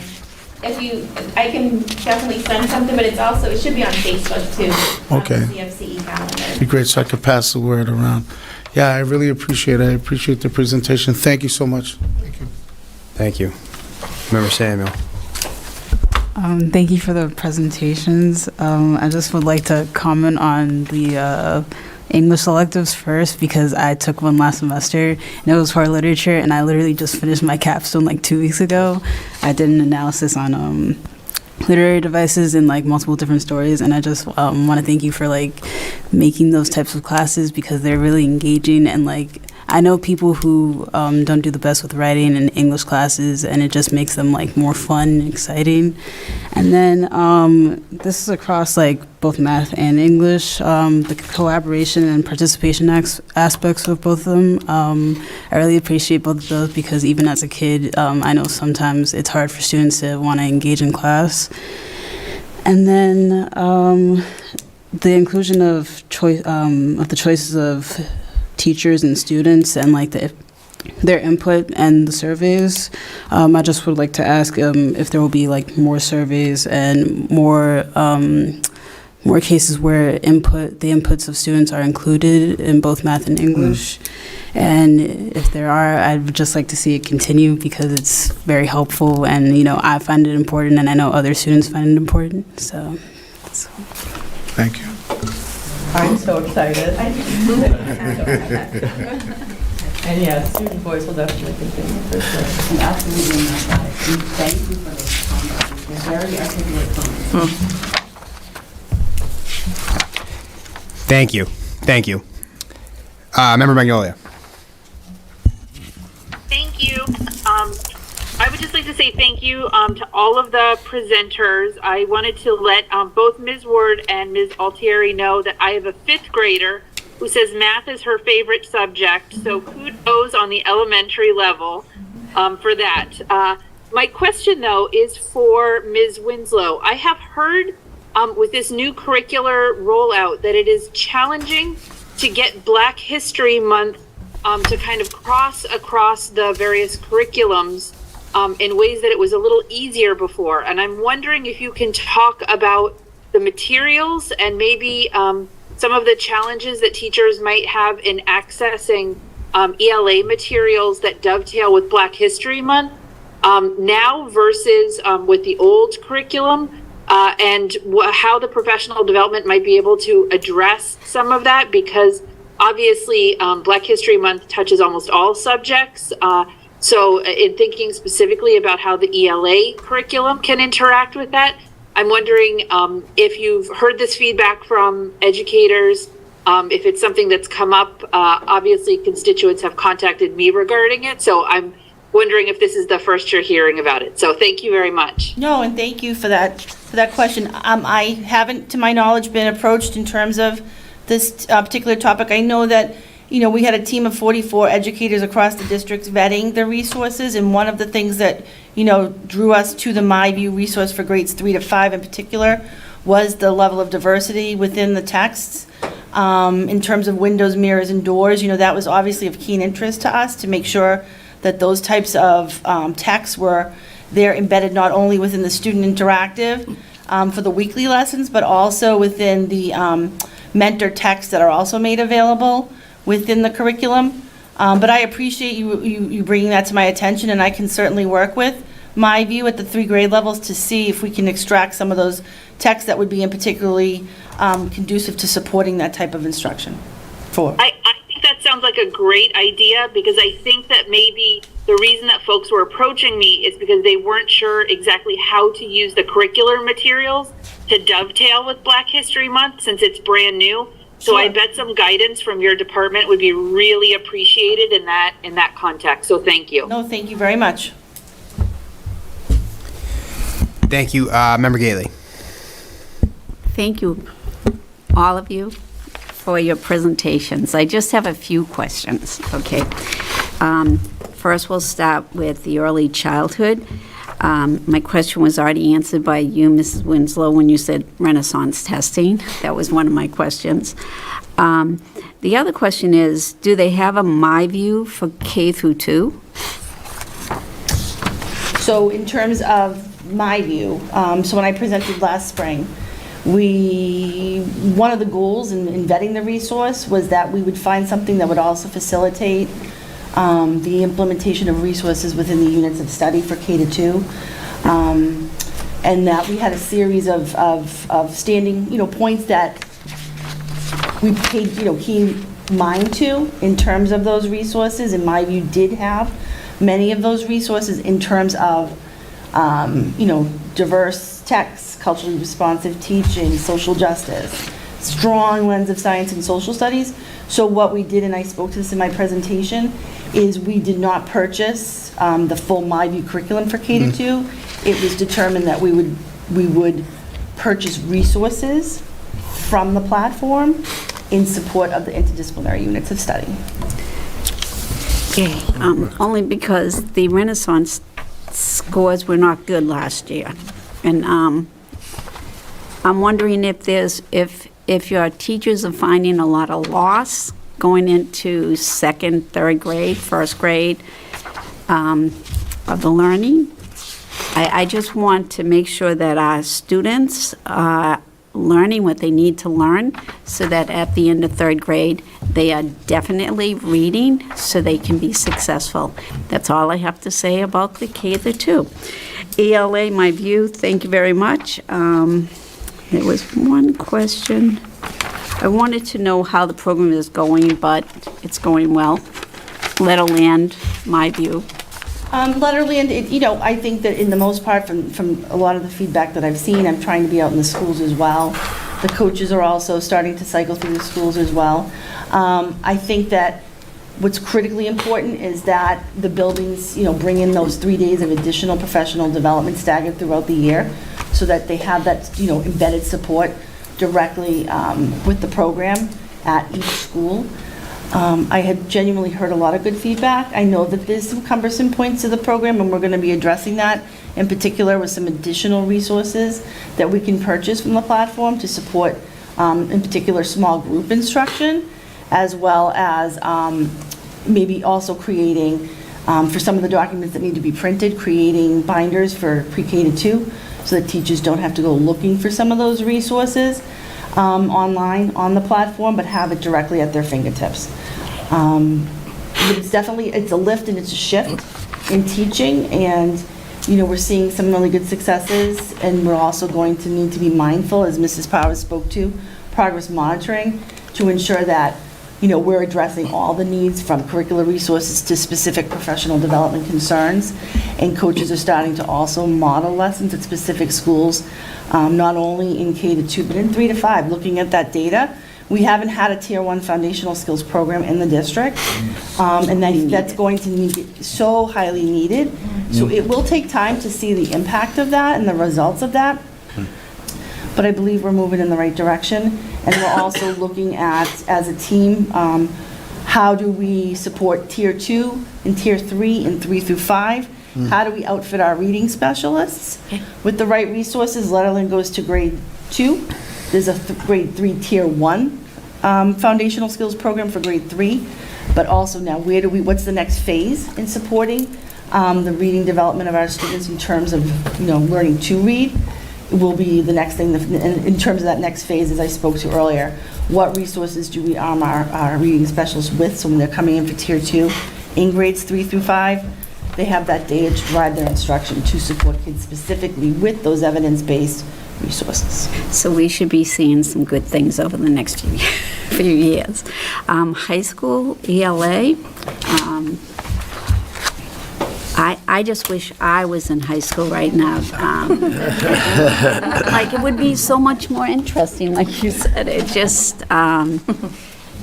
I can definitely send something, but it should be on Facebook too. Okay. The CFCE calendar. It'd be great, so I could pass the word around. Yeah, I really appreciate it. I appreciate the presentation. Thank you so much. Thank you. Thank you. Member Samuel. Thank you for the presentations. I just would like to comment on the English electives first, because I took one last semester, and it was for literature, and I literally just finished my capstone like 2 weeks ago. I did an analysis on literary devices and multiple different stories, and I just want to thank you for making those types of classes, because they're really engaging. And I know people who don't do the best with writing in English classes, and it just makes them more fun and exciting. And then this is across both math and English, the collaboration and participation aspects of both of them. I really appreciate both of those, because even as a kid, I know sometimes it's hard for students to want to engage in class. And then the inclusion of the choices of teachers and students, and their input and the surveys. I just would like to ask if there will be more surveys and more cases where the inputs of students are included in both math and English. And if there are, I would just like to see it continue, because it's very helpful, and I find it important, and I know other students find it important. So. Thank you. I'm so excited. And yeah, student voice will definitely continue for sure. And absolutely not. Thank you for those comments. They're very articulate comments. Thank you. Member Magnolia. Thank you. I would just like to say thank you to all of the presenters. I wanted to let both Ms. Ward and Ms. Altieri know that I have a 5th grader who says math is her favorite subject. So kudos on the elementary level for that. My question, though, is for Ms. Winslow. I have heard with this new curricular rollout that it is challenging to get Black History Month to kind of cross across the various curriculums in ways that it was a little easier before. And I'm wondering if you can talk about the materials and maybe some of the challenges that teachers might have in accessing ELA materials that dovetail with Black History Month. now versus with the old curriculum, and how the professional development might be able to address some of that, because obviously Black History Month touches almost all subjects. So in thinking specifically about how the ELA curriculum can interact with that, I'm wondering if you've heard this feedback from educators, if it's something that's come up. Obviously constituents have contacted me regarding it, so I'm wondering if this is the first you're hearing about it. So thank you very much. No, and thank you for that question. I haven't, to my knowledge, been approached in terms of this particular topic. I know that, we had a team of 44 educators across the district vetting the resources, and one of the things that, drew us to the MyView resource for grades 3 to 5 in particular was the level of diversity within the texts. In terms of windows, mirrors, and doors, that was obviously of keen interest to us to make sure that those types of texts were there embedded not only within the student interactive for the weekly lessons, but also within the mentor texts that are also made available within the curriculum. But I appreciate you bringing that to my attention, and I can certainly work with MyView at the 3 grade levels to see if we can extract some of those texts that would be in particularly conducive to supporting that type of instruction. I think that sounds like a great idea, because I think that maybe the reason that folks were approaching me is because they weren't sure exactly how to use the curricular materials to dovetail with Black History Month, since it's brand new. So I bet some guidance from your department would be really appreciated in that context. So thank you. No, thank you very much. Thank you. Member Gately. Thank you, all of you, for your presentations. I just have a few questions, okay? First, we'll start with the early childhood. My question was already answered by you, Mrs. Winslow, when you said Renaissance testing. That was one of my questions. The other question is, do they have a MyView for K through 2? So in terms of MyView, so when I presented last spring, one of the goals in vetting the resource was that we would find something that would also facilitate the implementation of resources within the units of study for K to 2, and that we had a series of standing, points that we paid, keen mind to in terms of those resources, and MyView did have many of those resources in terms of, diverse texts, culturally responsive teaching, social justice, strong lens of science and social studies. So what we did, and I spoke to this in my presentation, is we did not purchase the full MyView curriculum for K to 2. It was determined that we would purchase resources from the platform in support of the interdisciplinary units of study. Okay, only because the Renaissance scores were not good last year, and I'm wondering if your teachers are finding a lot of loss going into second, third grade, first grade of the learning. I just want to make sure that our students are learning what they need to learn, so that at the end of third grade, they are definitely reading so they can be successful. That's all I have to say about the K to 2. ELA, MyView, thank you very much. There was one question. I wanted to know how the program is going, but it's going well. Letterland, MyView. Letterland, I think that in the most part, from a lot of the feedback that I've seen, I'm trying to be out in the schools as well. The coaches are also starting to cycle through the schools as well. I think that what's critically important is that the buildings, bring in those 3 days of additional professional development staggered throughout the year, so that they have that, embedded support directly with the program at each school. I had genuinely heard a lot of good feedback. I know that there's some cumbersome points to the program, and we're going to be addressing that, in particular with some additional resources that we can purchase from the platform to support, in particular, small group instruction, as well as maybe also creating, for some of the documents that need to be printed, creating binders for pre-K to 2, so that teachers don't have to go looking for some of those resources online on the platform, but have it directly at their fingertips. It's a lift and it's a shift in teaching, and, you know, we're seeing some really good successes, and we're also going to need to be mindful, as Mrs. Powers spoke to, progress monitoring, to ensure that, you know, we're addressing all the needs from curricular resources to specific professional development concerns. And coaches are starting to also model lessons at specific schools, not only in K to 2, but in 3 to 5, looking at that data. We haven't had a Tier 1 foundational skills program in the district, and that's going to be so highly needed. So it will take time to see the impact of that and the results of that, but I believe we're moving in the right direction. And we're also looking at, as a team, how do we support Tier 2 and Tier 3 and 3 through 5? How do we outfit our reading specialists with the right resources? Let alone goes to grade 2. There's a grade 3 Tier 1 foundational skills program for grade 3. But also now, what's the next phase in supporting the reading development of our students in terms of, you know, learning to read? Will be the next thing, in terms of that next phase, as I spoke to earlier. What resources do we arm our reading specialists with, so when they're coming in for Tier 2 in grades 3 through 5, they have that data to drive their instruction to support kids specifically with those evidence-based resources. So we should be seeing some good things over the next few years. High school, ELA, I just wish I was in high school right now. Like, it would be so much more interesting, like you said. It just,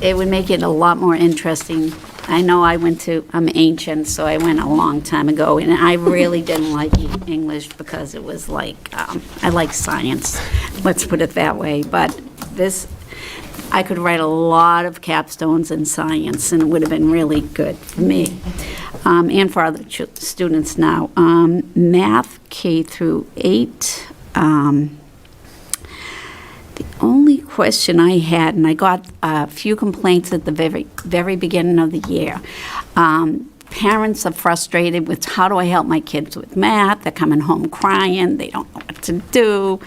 it would make it a lot more interesting. I know I'm ancient, so I went a long time ago, and I really didn't like English because it was like, I like science, let's put it that way. But this, I could write a lot of capstones in science, and it would have been really good for me. And for other students now. Math, K through 8. The only question I had, and I got a few complaints at the very beginning of the year. Parents are frustrated with, how do I help my kids with math? They're coming home crying. They don't know what to do.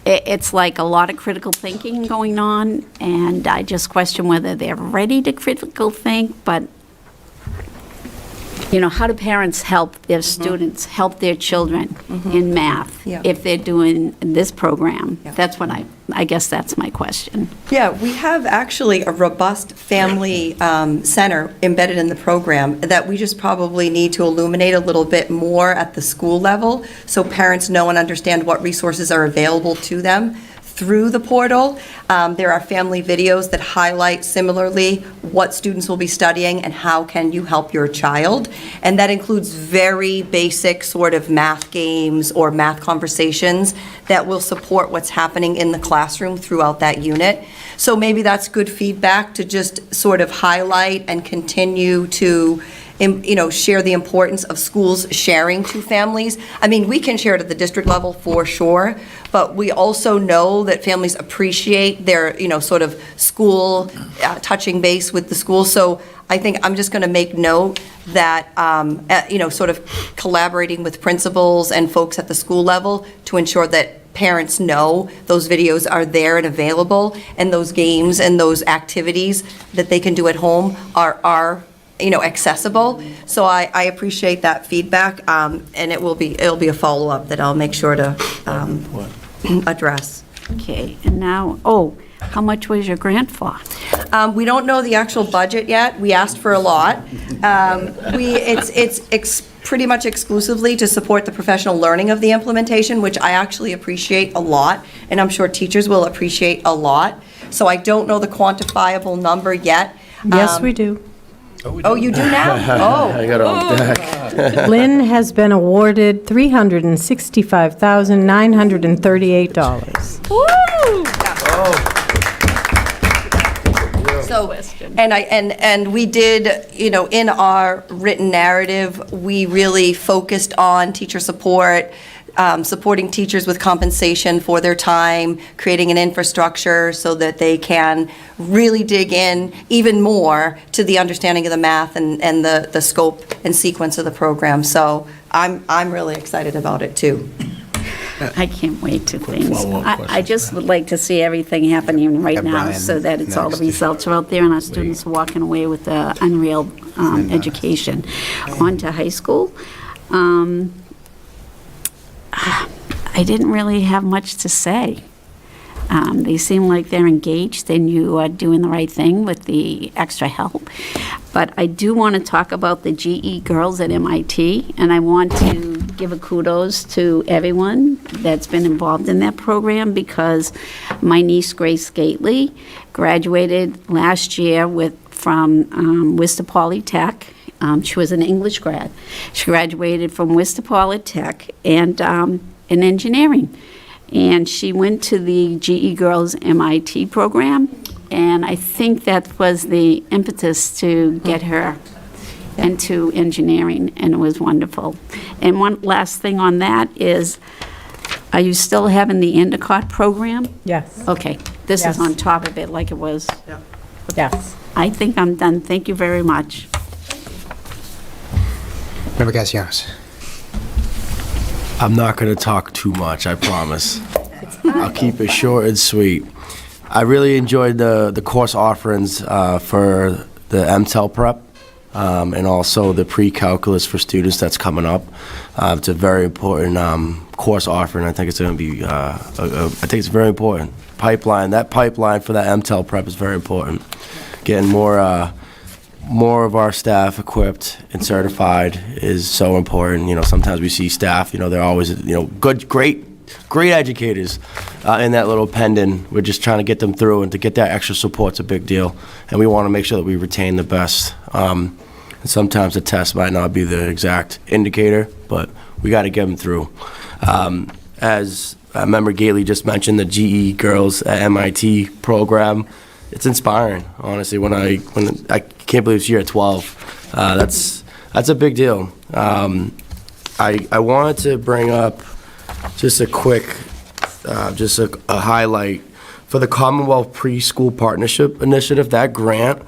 It's like a lot of critical thinking going on, and I just question whether they're ready to critical think, but you know, how do parents help their students, help their children in math if they're doing this program? That's what I guess that's my question. Yeah, we have actually a robust family center embedded in the program that we just probably need to illuminate a little bit more at the school level, so parents know and understand what resources are available to them through the portal. There are family videos that highlight similarly what students will be studying and how can you help your child. And that includes very basic sort of math games or math conversations that will support what's happening in the classroom throughout that unit. So maybe that's good feedback to just sort of highlight and continue to share the importance of schools sharing to families. I mean, we can share it at the district level for sure, but we also know that families appreciate their, sort of school touching base with the school. So I think I'm just going to make note that, sort of collaborating with principals and folks at the school level to ensure that parents know those videos are there and available, and those games and those activities that they can do at home are accessible. So I appreciate that feedback, and it'll be a follow-up that I'll make sure to address. Okay, and now, how much was your grant for? We don't know the actual budget yet. We asked for a lot. It's pretty much exclusively to support the professional learning of the implementation, which I actually appreciate a lot, and I'm sure teachers will appreciate a lot. So I don't know the quantifiable number yet. Yes, we do. Oh, you do now? I got on deck. Lynn has been awarded $365,938. So, and we did, in our written narrative, we really focused on teacher support, supporting teachers with compensation for their time, creating an infrastructure so that they can really dig in even more to the understanding of the math and the scope and sequence of the program. So I'm really excited about it too. I can't wait to things. One more I just would like to see everything happening right Got now Brian so that it's all the next. results are out there and our students are walking away with a unreal education. On to high school. I didn't really have much to say. They seem like they're engaged and you are doing the right thing with the extra help. But I do want to talk about the GE girls at MIT, and I want to give a kudos to everyone that's been involved in that program because my niece, Grace Gately, graduated last year from Worcester Polytech. She was an English grad. She graduated from Worcester Polytech and in engineering. And she went to the GE Girls MIT program, and I think that was the impetus to get her into engineering, and it was wonderful. And one last thing on that is, are you still having the Endicott program? Yes. Okay, this Yes. is on top of it like it was. Yes. I think I'm done. Thank you very much. Member Castellanos. I'm not going to talk too much, I promise. I'll keep it short and sweet. I really enjoyed the course offerings for the MTEL prep and also the pre-calculus for students that's coming up. It's a very important course offering. I think it's going to be, I think it's very important. That pipeline for that MTEL prep is very important. Getting more of our staff equipped and certified is so important. You know, sometimes we see staff, you know, they're always, you know, great educators in that little pendant. We're just trying to get them through, and to get that extra support's a big deal. And we want to make sure that we retain the best. And sometimes the test might not be the exact indicator, but we got to get them through. As Member Gately just mentioned, the GE Girls at MIT program, it's inspiring, honestly. When I can't believe it's year 12. That's a big deal. I wanted to bring up just a quick, just a highlight for the Commonwealth Preschool Partnership Initiative. That grant,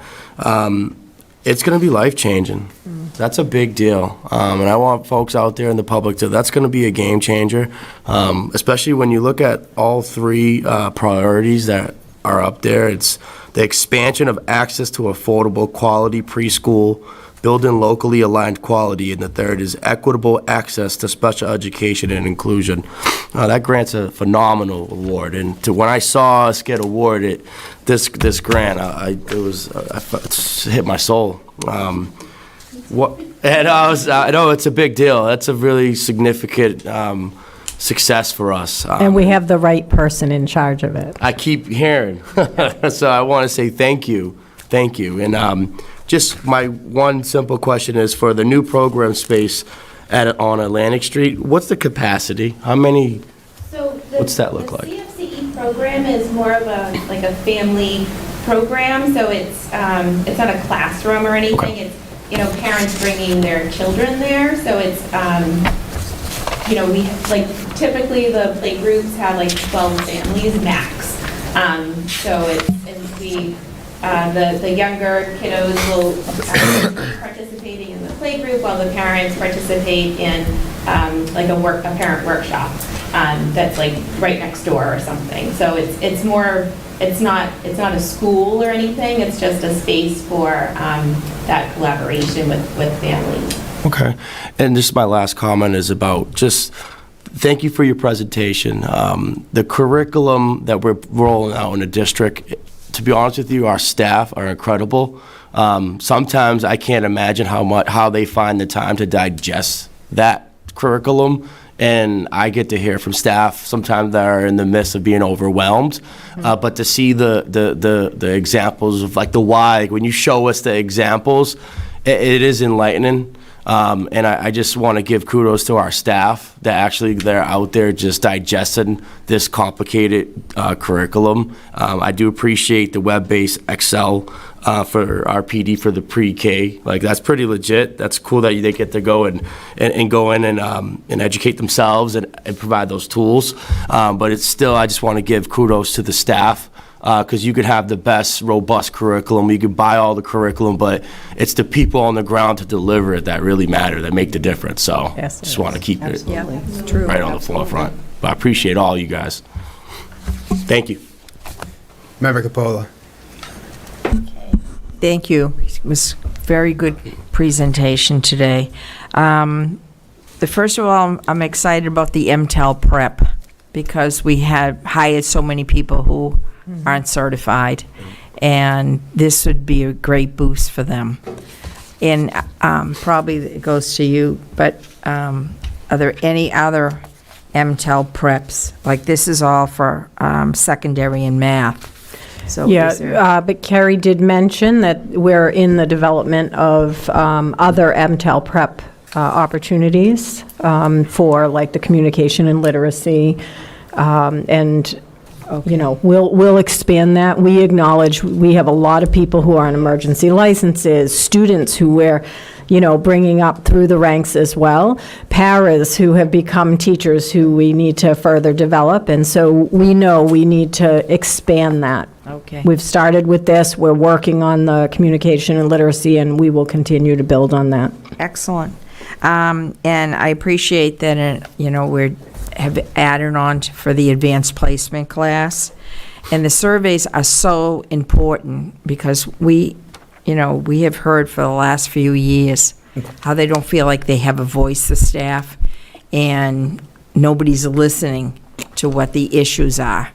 it's going to be life-changing. That's a big deal, and I want folks out there in the public to. That's going to be a game changer, especially when you look at all three priorities that are up there. It's the expansion of access to affordable, quality preschool, building locally aligned quality, and the third is equitable access to special education and inclusion. That grant's a phenomenal award, and when I saw us get awarded this grant, it hit my soul. I know it's a big deal. That's a really significant success for us. And we have the right person in charge of it. I keep hearing. So I want to say thank you. And just my one simple question is for the new program space on Atlantic Street, what's the capacity? How many, what's that look like? The CFCE program is more of a family program, so it's not a classroom or anything. Okay. It's, you know, parents bringing their children there, so it's, you know, we, like, typically the play groups have like 12 families max. So it's, and we, the younger kiddos will be participating in the play group while the parents participate in like a parent workshop that's like right next door or something. So it's more, it's not a school or anything, it's just a space for that collaboration with families. Okay. And just my last comment is about just thank you for your presentation. The curriculum that we're rolling out in the district, to be honest with you, our staff are incredible. Sometimes I can't imagine how they find the time to digest that curriculum. And I get to hear from staff sometimes that are in the midst of being overwhelmed. But to see the examples of like the why, when you show us the examples, it is enlightening. And I just want to give kudos to our staff that actually they're out there just digesting this complicated curriculum. I do appreciate the web-based Excel for our PD for the pre-K. Like, that's pretty legit. That's cool that they get to go and go in and educate themselves and provide those tools. But it's still, I just want to give kudos to the staff. Because you could have the best, robust curriculum, you could buy all the curriculum, but it's the people on the ground to deliver it that really matter, that make the difference. So just want to keep it It's true. right on the forefront. But I appreciate all you guys. Thank you. Member Capola. Thank you. It was a very good presentation today. First of all, I'm excited about the MTEL prep because we have hired so many people who aren't certified, and this would be a great boost for them. And probably it goes to you, but are there any other MTEL preps? Like this is all for secondary and math. So is there- Yeah, but Carrie did mention that we're in the development of other MTEL prep opportunities for like the communication and literacy, and you know, we'll expand that. We acknowledge we have a lot of people who are on emergency licenses, students who we're, you know, bringing up through the ranks as well, paras who have become teachers who we need to further develop, and so we know we need to expand that. Okay. We've started with this, we're working on the communication and literacy, and we will continue to build on that. Excellent. And I appreciate that, you know, we have added on for the advanced placement class. And the surveys are so important because we have heard for the last few years how they don't feel like they have a voice, the staff, and nobody's listening to what the issues are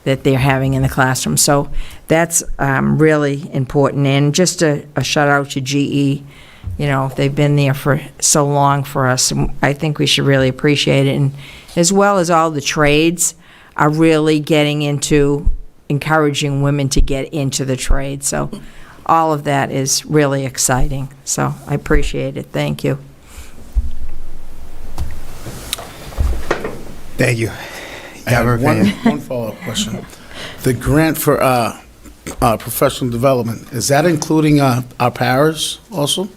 that they're having in the classroom. So that's really important. And just a shout out to GE. You know, they've been there for so long for us, and I think we should really appreciate it. And as well as all the trades are really getting into encouraging women to get into the trade. So all of that is really exciting. So I appreciate it. Thank you. Thank you. I have one follow-up question. The grant for professional development, is that including our paras also?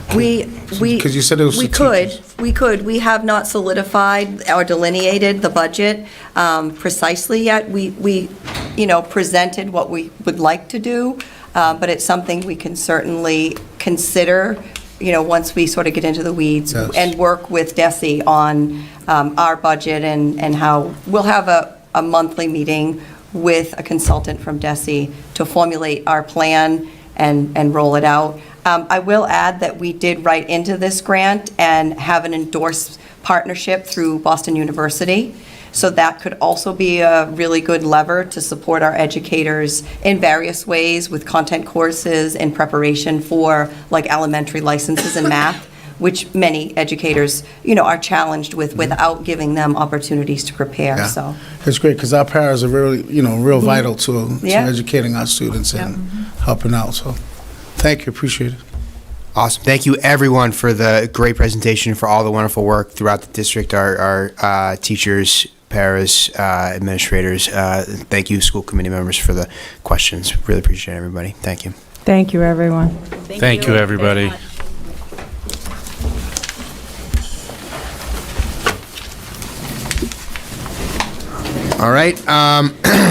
Because you said it was We for could, teachers. we have not solidified or delineated the budget precisely yet. We, you know, presented what we would like to do, but it's something we can certainly consider, you know, once we sort of get into the weeds. Yes. And work with DESE on our budget and how, we'll have a monthly meeting with a consultant from DESE to formulate our plan and roll it out. I will add that we did write into this grant and have an endorsed partnership through Boston University. So that could also be a really good lever to support our educators in various ways with content courses in preparation for like elementary licenses in math, which many educators, you know, are challenged with without giving them opportunities to prepare, Yeah. so. It's great because our paras are really, you know, real vital to Yeah. educating our students and helping out, so thank you, appreciate it. Awesome. Thank you, everyone, for the great presentation, for all the wonderful work throughout the district, our teachers, paras, administrators. Thank you, school committee members, for the questions. Really appreciate everybody. Thank you. Thank you, everyone. Thank you, everybody. All right.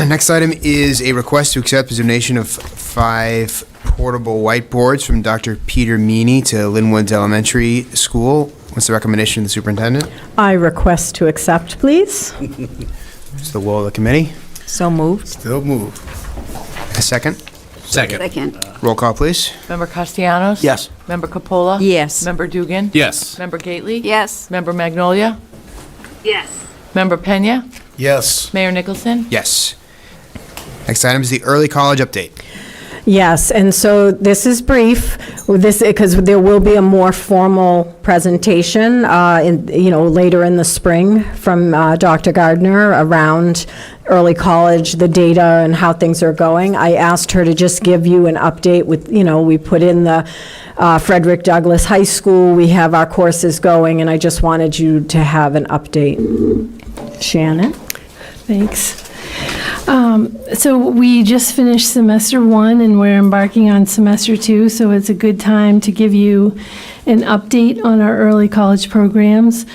Next item is a request to accept the donation of 5 portable whiteboards from Dr. Peter Meany to Linwood Elementary School. What's the recommendation of the superintendent? I request to accept, please. It's the will of the committee. So moved. Still move. A second? Second. Roll call, please. Member Castellanos? Yes. Member Capola? Yes. Member Dugan? Yes. Member Gately? Yes. Member Magnolia? Yes. Member Pena? Yes. Mayor Nicholson? Yes. Next item is the early college update. Yes, and so this is brief, because there will be a more formal presentation, later in the spring from Dr. Gardner around early college, the data and how things are going. I asked her to just give you an update with, we put in the Frederick Douglass High School, we have our courses going, and I just wanted you to have an update. Shannon? Thanks. So we just finished semester 1 and we're embarking on semester 2, so it's a good time to give you an update on our early college programs.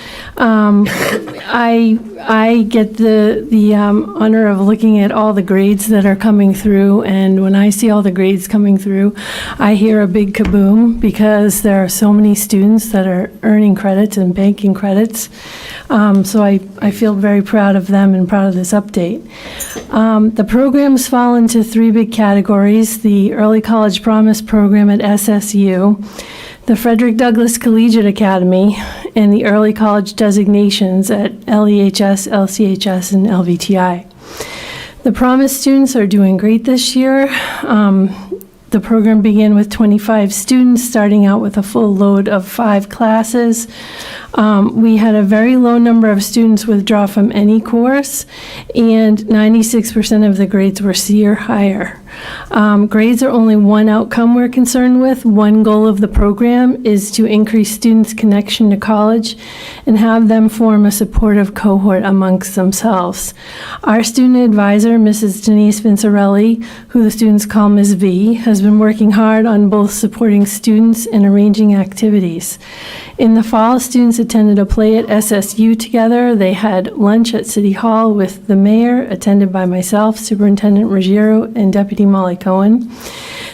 I get the honor of looking at all the grades that are coming through, and when I see all the grades coming through, I hear a big kaboom because there are so many students that are earning credits and banking credits. So I feel very proud of them and proud of this update. The programs fall into three big categories: the Early College Promise program at SSU, the Frederick Douglass Collegiate Academy, and the Early College Designations at LEHS, LCHS, and LVTI. The Promise students are doing great this year. The program began with 25 students, starting out with a full load of 5 classes. We had a very low number of students withdraw from any course, and 96% of the grades were C or higher. Grades are only one outcome we're concerned with. One goal of the program is to increase students' connection to college and have them form a supportive cohort amongst themselves. Our student advisor, Mrs. Denise Vincerelli, who the students call Ms. V, has been working hard on both supporting students and arranging activities. In the fall, students attended a play at SSU together. They had lunch at City Hall with the mayor, attended by myself, Superintendent Ruggiero, and Deputy Molly Cohen.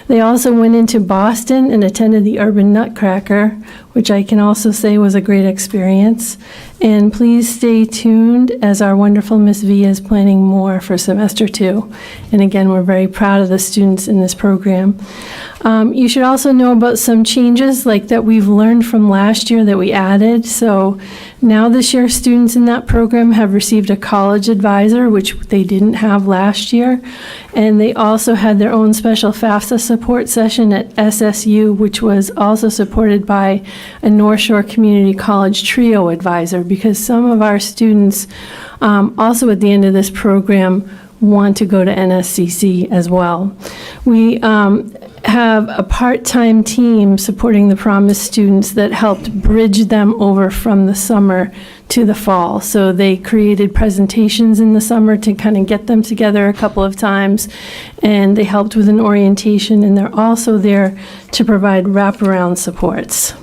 They also went into Boston and attended the Urban Nutcracker, which I can also say was a great experience. And please stay tuned as our wonderful Miss V is planning more for semester 2. And again, we're very proud of the students in this program. You should also know about some changes like that we've learned from last year that we added. So now this year, students in that program have received a college advisor, which they didn't have last year. And they also had their own special FAFSA support session at SSU, which was also supported by a North Shore Community College trio advisor, because some of our students also at the end of this program want to go to NSCC as well. We have a part-time team supporting the Promise students that helped bridge them over from the summer to the fall. So they created presentations in the summer to kind of get them together a couple of times, and they helped with an orientation, and they're also there to provide wraparound supports.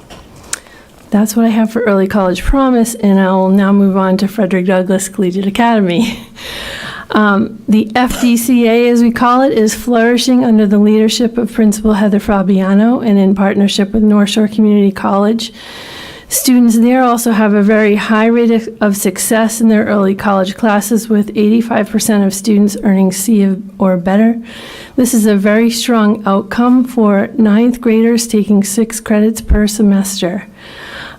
That's what I have for Early College Promise, and I will now move on to Frederick Douglass Collegiate Academy. The FDCA, as we call it, is flourishing under the leadership of Principal Heather Fabiano and in partnership with North Shore Community College. Students there also have a very high rate of success in their early college classes, with 85% of students earning C or better. This is a very strong outcome for 9th graders taking 6 credits per semester.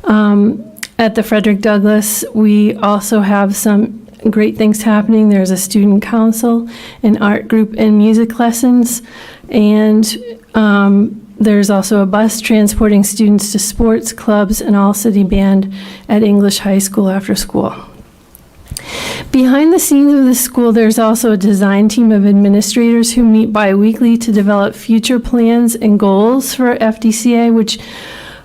At the Frederick Douglass, we also have some great things happening. There's a student council, an art group, and music lessons. And there's also a bus transporting students to sports clubs and all-city band at English High School after school. Behind the scenes of the school, there's also a design team of administrators who meet bi-weekly to develop future plans and goals for FDCA, which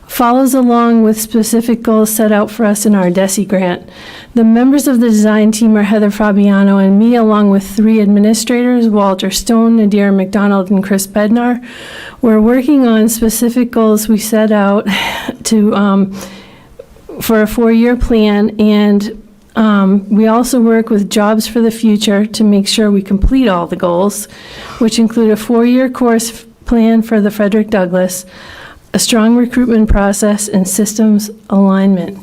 follows along with specific goals set out for us in our DESI grant. The members of the design team are Heather Fabiano and me, along with 3 administrators, Walter Stone, Nadir McDonald, and Chris Bednar. We're working on specific goals we set out to for a 4-year plan, and we also work with Jobs for the Future to make sure we complete all the goals, which include a 4-year course plan for the Frederick Douglass, a strong recruitment process, and systems alignment.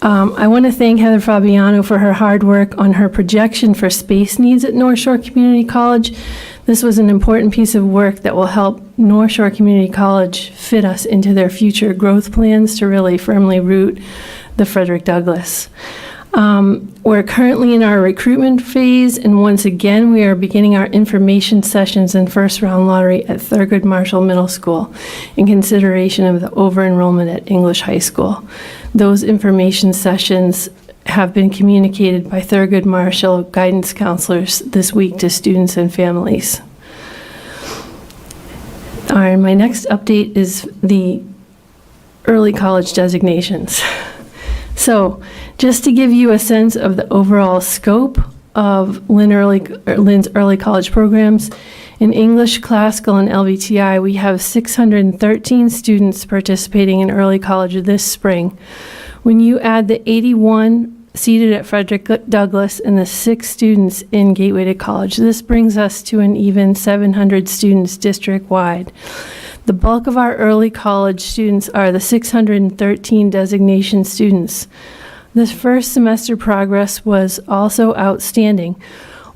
I want to thank Heather Fabiano for her hard work on her projection for space needs at North Shore Community College. This was an important piece of work that will help North Shore Community College fit us into their future growth plans to really firmly root the Frederick Douglass. We're currently in our recruitment phase, and once again, we are beginning our information sessions and first round lottery at Thurgood Marshall Middle School in consideration of the over-enrollment at English High School. Those information sessions have been communicated by Thurgood Marshall guidance counselors this week to students and families. All right, my next update is the early college designations. So, just to give you a sense of the overall scope of Lynn's early college programs, In English, Classical, and LBTI, we have 613 students participating in early college this spring. When you add the 81 seated at Frederick Douglass and the 6 students in Gateway to College, this brings us to an even 700 students district-wide. The bulk of our early college students are the 613 designation students. This first semester progress was also outstanding.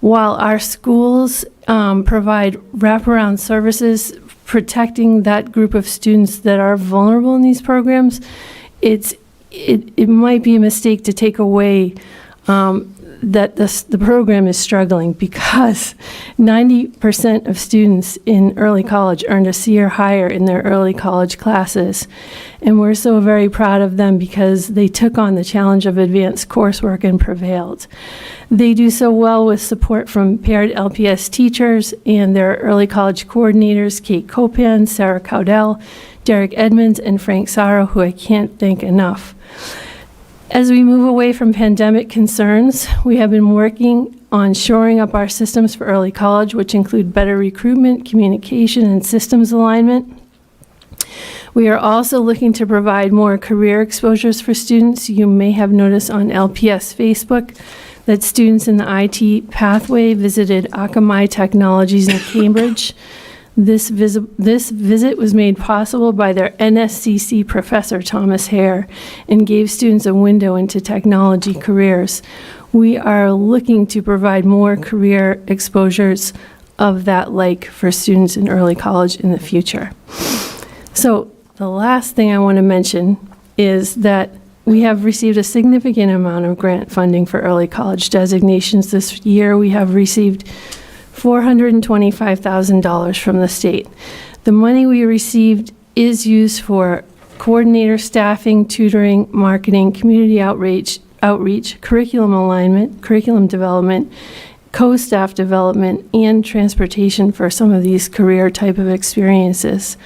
While our schools provide wraparound services protecting that group of students that are vulnerable in these programs, it might be a mistake to take away that the program is struggling, because 90% of students in early college earned a C or higher in their early college classes. And we're so very proud of them because they took on the challenge of advanced coursework and prevailed. They do so well with support from paired LPS teachers and their early college coordinators, Kate Copan, Sarah Cowdell, Derek Edmonds, and Frank Saro, who I can't thank enough. As we move away from pandemic concerns, we have been working on shoring up our systems for early college, which include better recruitment, communication, and systems alignment. We are also looking to provide more career exposures for students. You may have noticed on LPS Facebook that students in the IT pathway visited Akamai Technologies in Cambridge. This visit was made possible by their NSCC professor, Thomas Hare, and gave students a window into technology careers. We are looking to provide more career exposures of that like for students in early college in the future. So the last thing I want to mention is that we have received a significant amount of grant funding for early college designations this year. We have received $425,000 from the state. The money we received is used for coordinator staffing, tutoring, marketing, community outreach, curriculum alignment, curriculum development, co-staff development, and transportation for some of these career type of experiences.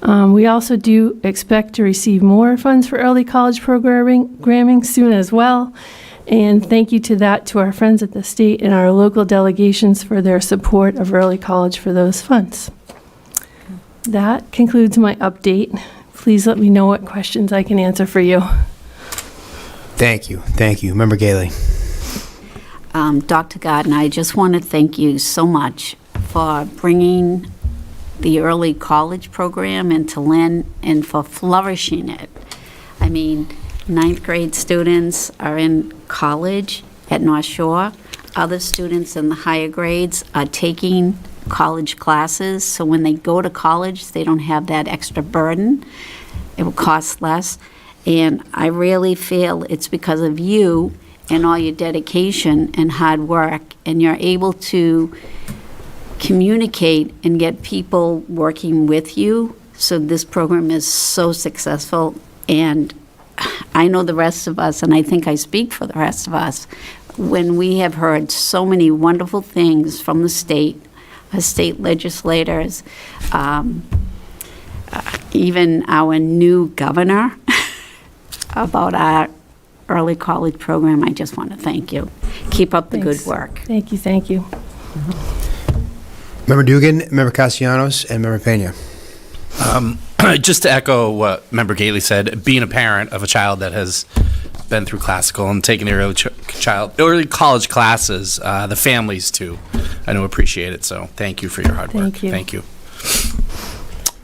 We also do expect to receive more funds for early college programming soon as well. And thank you to our friends at the state and our local delegations for their support of early college for those funds. That concludes my update. Please let me know what questions I can answer for you. Thank you. Thank you. Member Gailey. Dr. Gardner, I just want to thank you so much for bringing the early college program into Lynn and for flourishing it. I mean, 9th grade students are in college at North Shore. Other students in the higher grades are taking college classes, so when they go to college, they don't have that extra burden. It will cost less. And I really feel it's because of you and all your dedication and hard work, and you're able to communicate and get people working with you. So this program is so successful, and I know the rest of us, and I think I speak for the rest of us, when we have heard so many wonderful things from the state legislators, even our new governor, about our early college program. I just want to thank you. Keep up the good work. Thank you, thank you. Member Dugan, Member Castellanos, and Member Pena. Just to echo what Member Gately said, being a parent of a child that has been through classical and taken the early college classes, the families too, I know appreciate it. So thank you for your hard work. Thank you.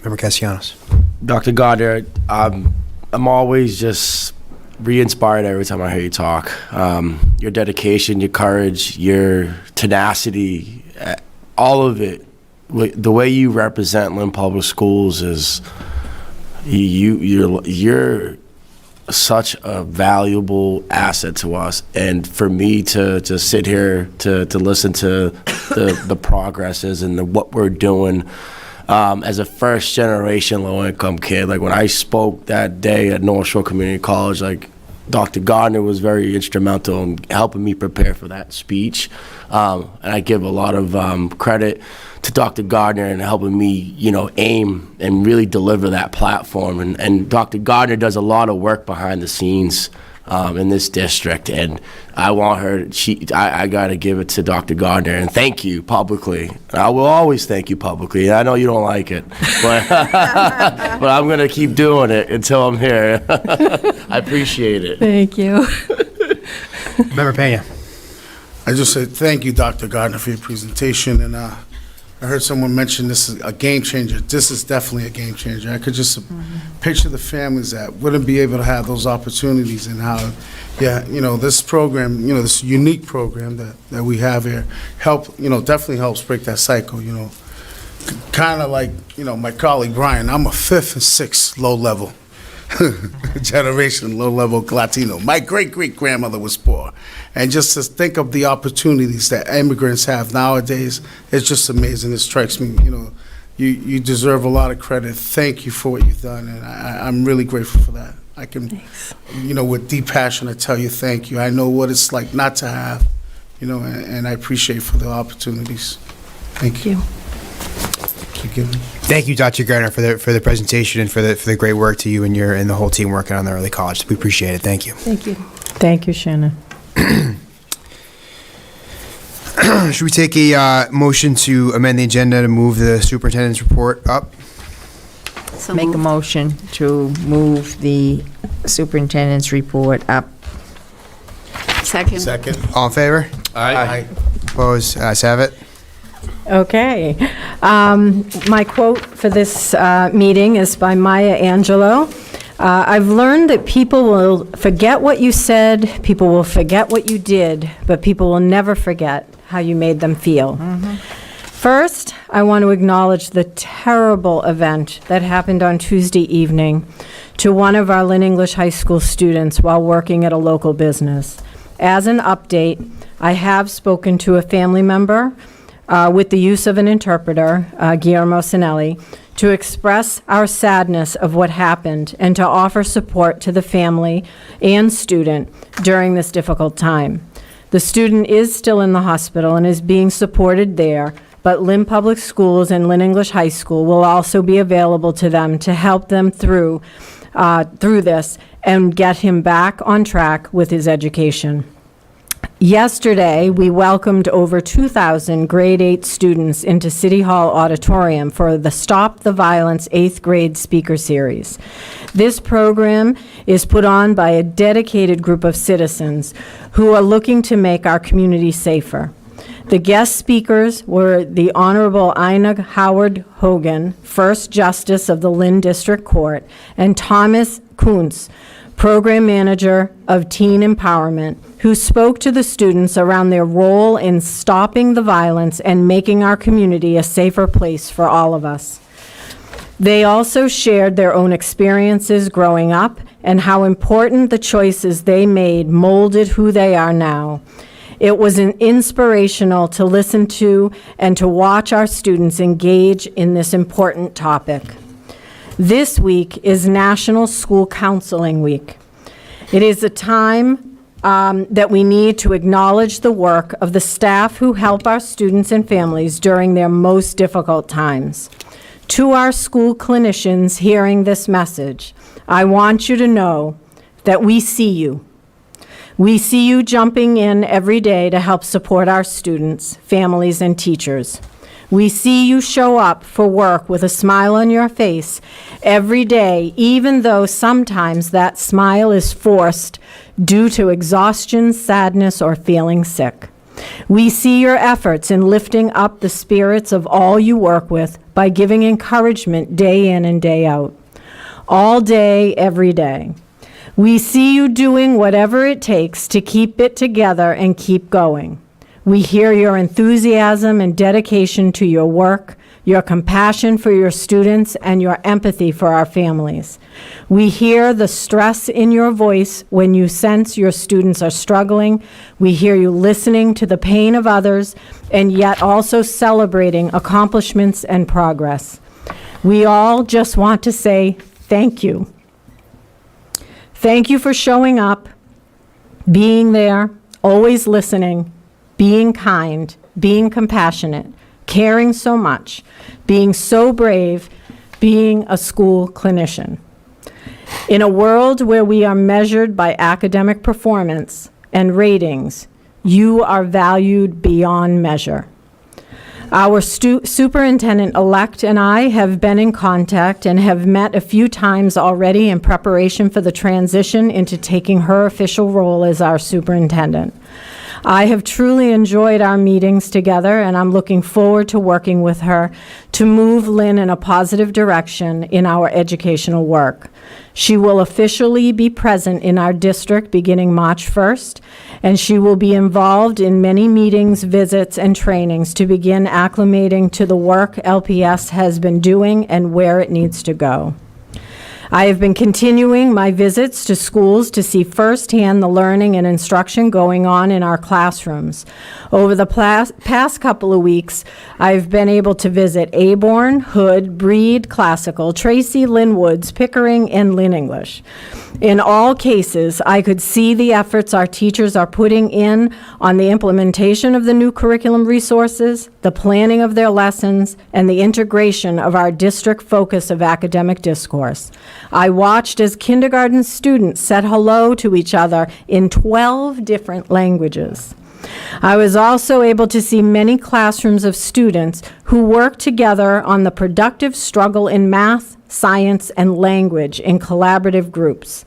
Member Castellanos. Dr. Goddard, I'm always just re-inspired every time I hear you talk. Your dedication, your courage, your tenacity, all of it. The way you represent Lynn Public Schools is you're such a valuable asset to us, and for me to sit here to listen to the progresses and what we're doing as a first generation low income kid. Like when I spoke that day at North Shore Community College, like Dr. Gardner was very instrumental in helping me prepare for that speech, and I give a lot of credit to Dr. Gardner and helping me, aim and really deliver that platform. And Dr. Gardner does a lot of work behind the scenes in this district, and I want her. I got to give it to Dr. Gardner and thank you publicly. I will always thank you publicly. I know you don't like it, but but I'm gonna keep doing it until I'm here. I appreciate it. Thank you. Member Pena. I just said thank you, Dr. Gardner, for your presentation, and I heard someone mention this is a game changer. This is definitely a game changer. I could just picture the families that wouldn't be able to have those opportunities, and how, this program, this unique program that we have here, definitely helps break that cycle, Kind of like, my colleague Brian, I'm a 5th and 6th low-level generation, low-level Latino. My great-great-grandmother was poor. And just to think of the opportunities that immigrants have nowadays, it's just amazing. It strikes me, you deserve a lot of credit. Thank you for what you've done, and I'm really grateful for that. I can, with deep passion, I tell you thank you. I know what it's like not to have, and I appreciate for the opportunities. Thank you. Thank you, Dr. Gardner, for the presentation and for the great work to you and the whole team working on the early college. We appreciate it. Thank you. Thank you. Thank you, Shannon. Should we take a motion to amend the agenda to move the superintendent's report up? Make a motion to move the superintendent's report up. Second. All in favor? Aye. Opposed? Ayes have it. Okay. My quote for this meeting is by Maya Angelou. I've learned that people will forget what you said, people will forget what you did, but people will never forget how you made them feel. First, I want to acknowledge the terrible event that happened on Tuesday evening to one of our Lynn English High School students while working at a local business. As an update, I have spoken to a family member with the use of an interpreter, Guillermo Sinelli, to express our sadness of what happened and to offer support to the family and student during this difficult time. The student is still in the hospital and is being supported there, but Lynn Public Schools and Lynn English High School will also be available to them to help them through this and get him back on track with his education. Yesterday, we welcomed over 2,000 grade 8 students into City Hall Auditorium for the Stop the Violence 8th grade speaker series. This program is put on by a dedicated group of citizens who are looking to make our community safer. The guest speakers were the Honorable Ina Howard Hogan, First Justice of the Lynn District Court, and Thomas Kuntz, Program Manager of Teen Empowerment, who spoke to the students around their role in stopping the violence and making our community a safer place for all of us. They also shared their own experiences growing up and how important the choices they made molded who they are now. It was inspirational to listen to and to watch our students engage in this important topic. This week is National School Counseling Week. It is a time that we need to acknowledge the work of the staff who help our students and families during their most difficult times. To our school clinicians hearing this message, I want you to know that we see you. We see you jumping in every day to help support our students, families, and teachers. We see you show up for work with a smile on your face every day, even though sometimes that smile is forced due to exhaustion, sadness, or feeling sick. We see your efforts in lifting up the spirits of all you work with by giving encouragement day in and day out, all day, every day. We see you doing whatever it takes to keep it together and keep going. We hear your enthusiasm and dedication to your work, your compassion for your students, and your empathy for our families. We hear the stress in your voice when you sense your students are struggling. We hear you listening to the pain of others and yet also celebrating accomplishments and progress. We all just want to say thank you. Thank you for showing up, being there, always listening, being kind, being compassionate, caring so much, being so brave, being a school clinician. In a world where we are measured by academic performance and ratings, you are valued beyond measure. Our superintendent-elect and I have been in contact and have met a few times already in preparation for the transition into taking her official role as our superintendent. I have truly enjoyed our meetings together, and I'm looking forward to working with her to move Lynn in a positive direction in our educational work. She will officially be present in our district beginning March 1st, and she will be involved in many meetings, visits, and trainings to begin acclimating to the work LPS has been doing and where it needs to go. I have been continuing my visits to schools to see firsthand the learning and instruction going on in our classrooms. Over the past couple of weeks, I've been able to visit Aborn, Hood, Breed, Classical, Tracy, Lynn Woods, Pickering, and Lynn English. In all cases, I could see the efforts our teachers are putting in on the implementation of the new curriculum resources, the planning of their lessons, and the integration of our district focus of academic discourse. I watched as kindergarten students said hello to each other in 12 different languages. I was also able to see many classrooms of students who work together on the productive struggle in math, science, and language in collaborative groups.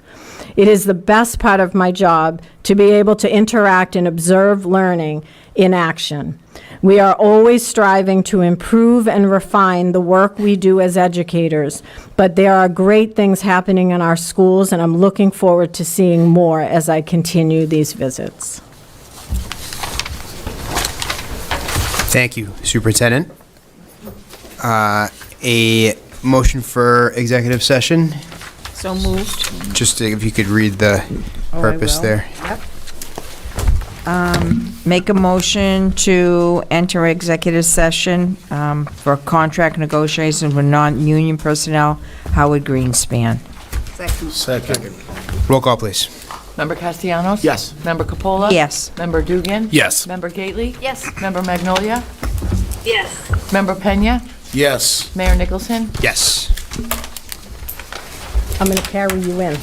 It is the best part of my job to be able to interact and observe learning in action. We are always striving to improve and refine the work we do as educators, but there are great things happening in our schools, and I'm looking forward to seeing more as I continue these visits. Thank you, Superintendent. A motion for executive session? So moved. Just if you could read the purpose there. Yep. Make a motion to enter executive session for contract negotiations with non-union personnel, Howard Greenspan. Second. Roll call, please. Member Castellanos? Yes. Member Capola? Yes. Member Dugan? Yes. Member Gately? Yes. Member Magnolia? Yes. Member Pena? Yes. Mayor Nicholson? Yes. I'm going to carry you in.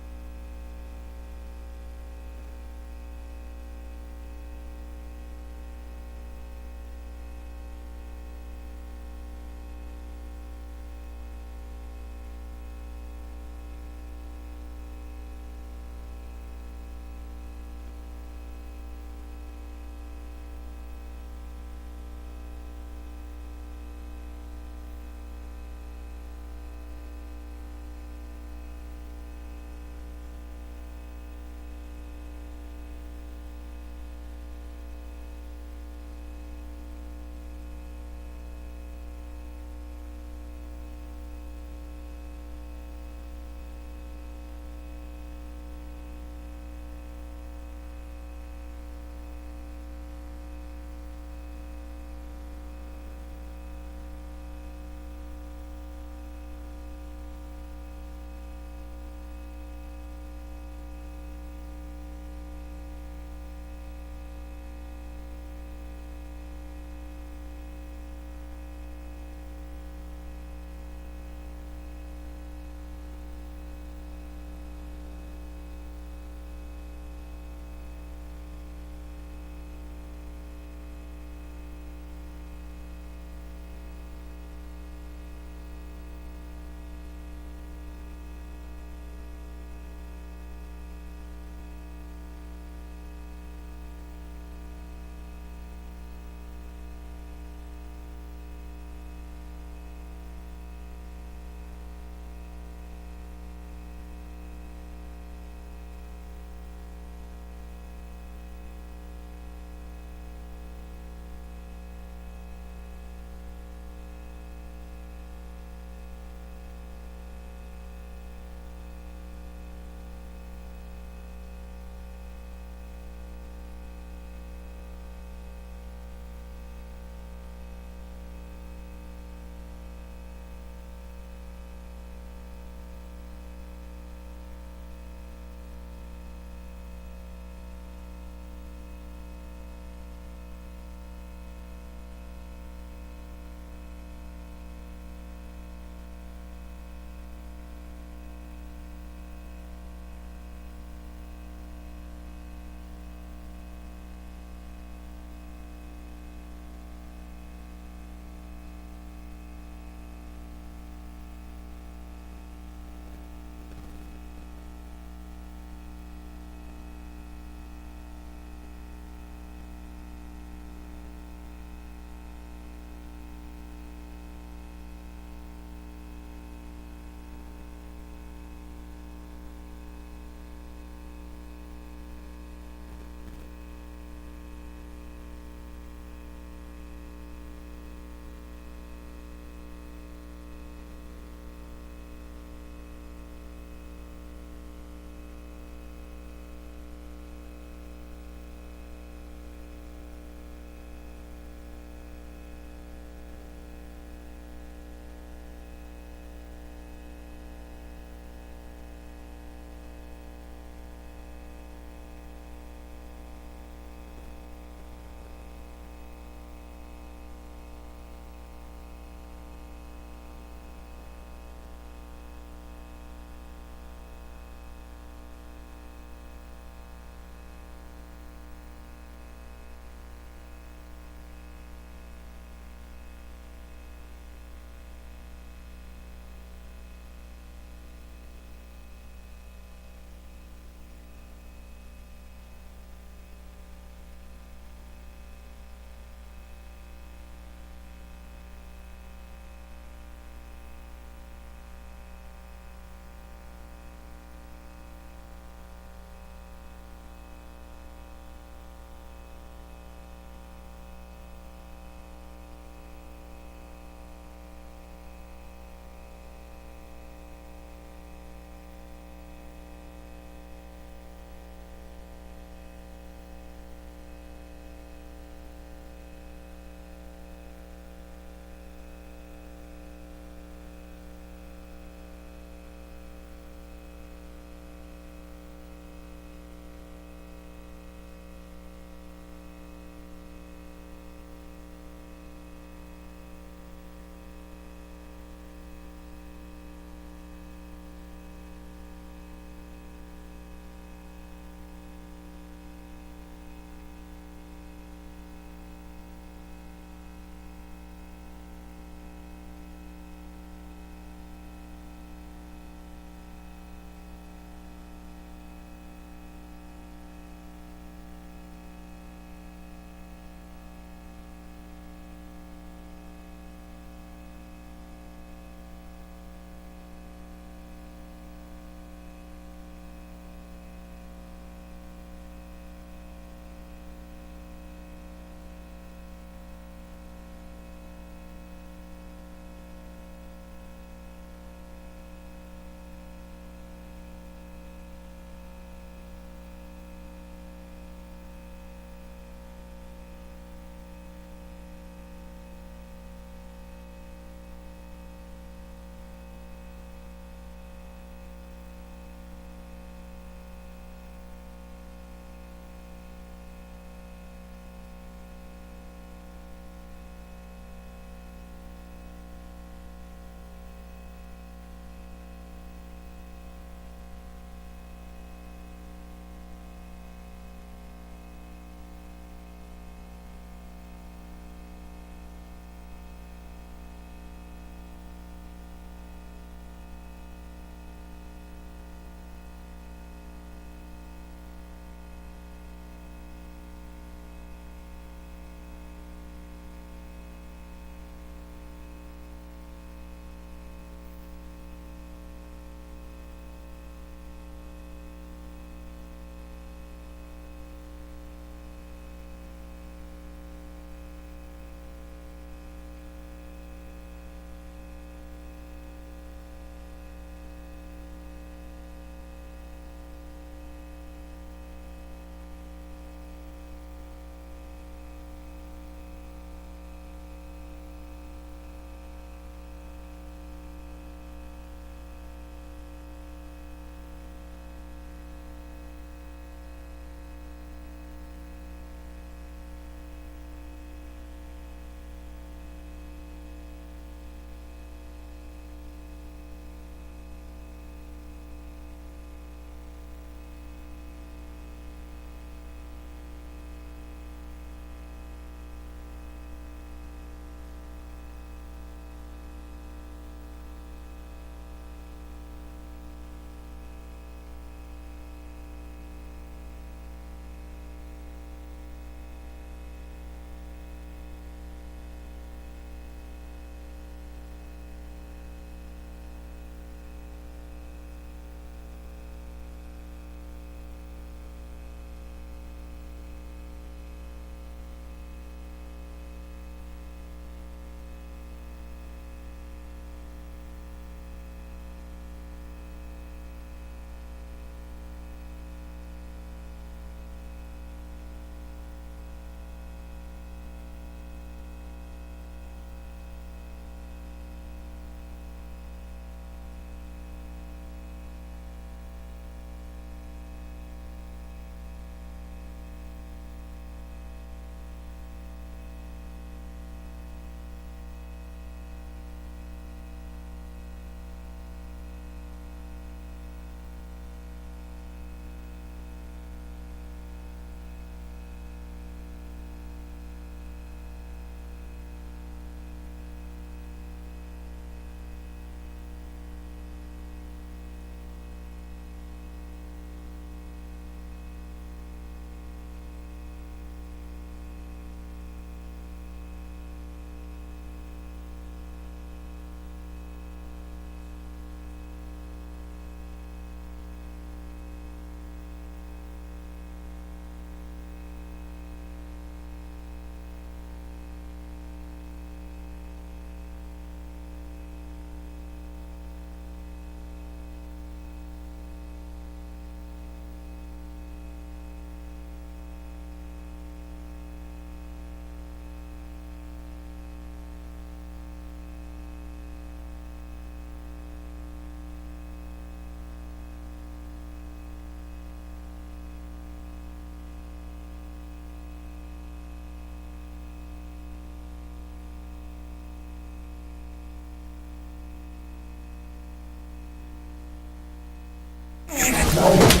It's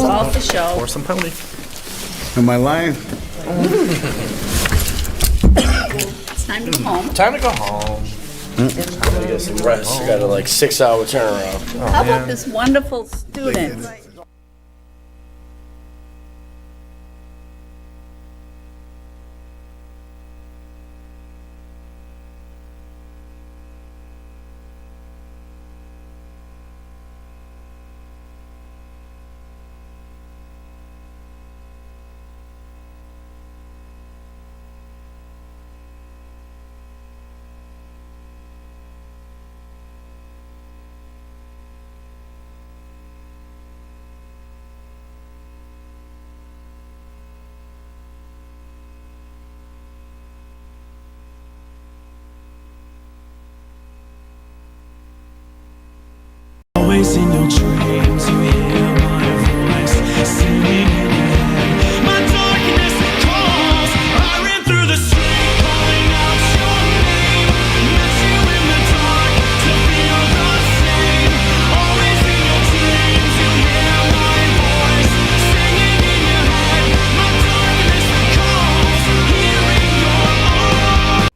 all for show. Pour some pony. Am I lying? It's time to go home. Time to go home. I gotta get some rest. I got a 6-hour turnaround. How about this wonderful student? Always in your dreams, you hear my voice singing in your head. My darkness calls. I ran through the street, calling out your name. Met you in the dark to feel the same. Always in your dreams, you hear my voice singing in your head. My darkness calls, hearing your own.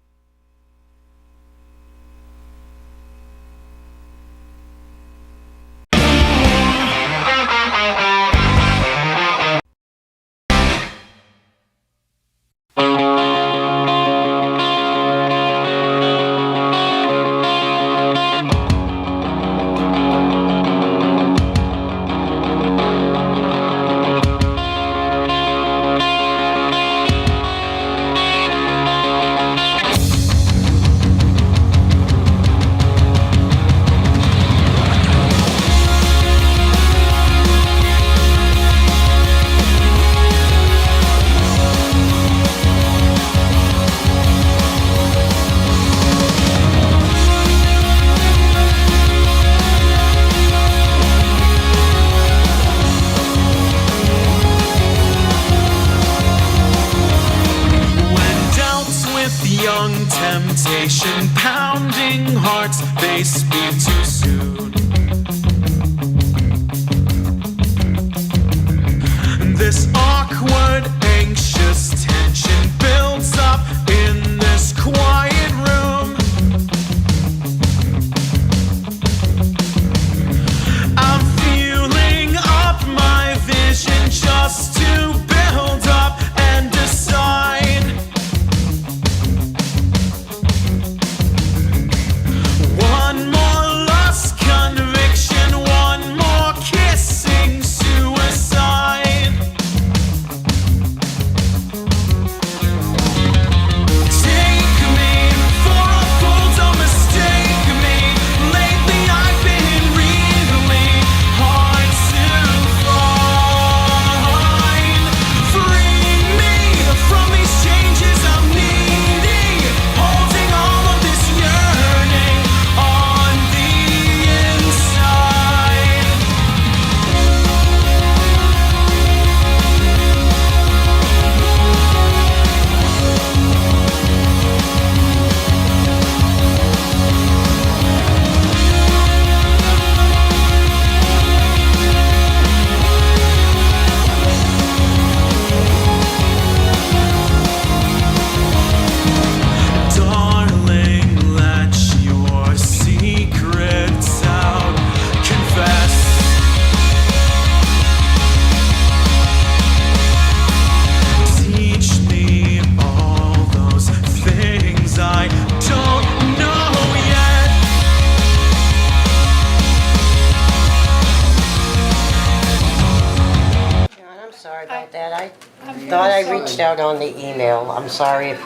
Young temptation, pounding hearts, they speak too soon. This awkward, anxious tension builds up in this quiet room. I'm fueling up my vision just to build up and decide. One more lust conviction, one more kissing suicide. Take me for a fool, don't mistake me. Lately I've been really hard to find. Free me from these changes I'm needing, holding all of this yearning on the inside. Darling, let your secrets out. Confess. Teach me all those things I don't know yet. John, I'm sorry about that. I thought I reached out on the email. I'm sorry if we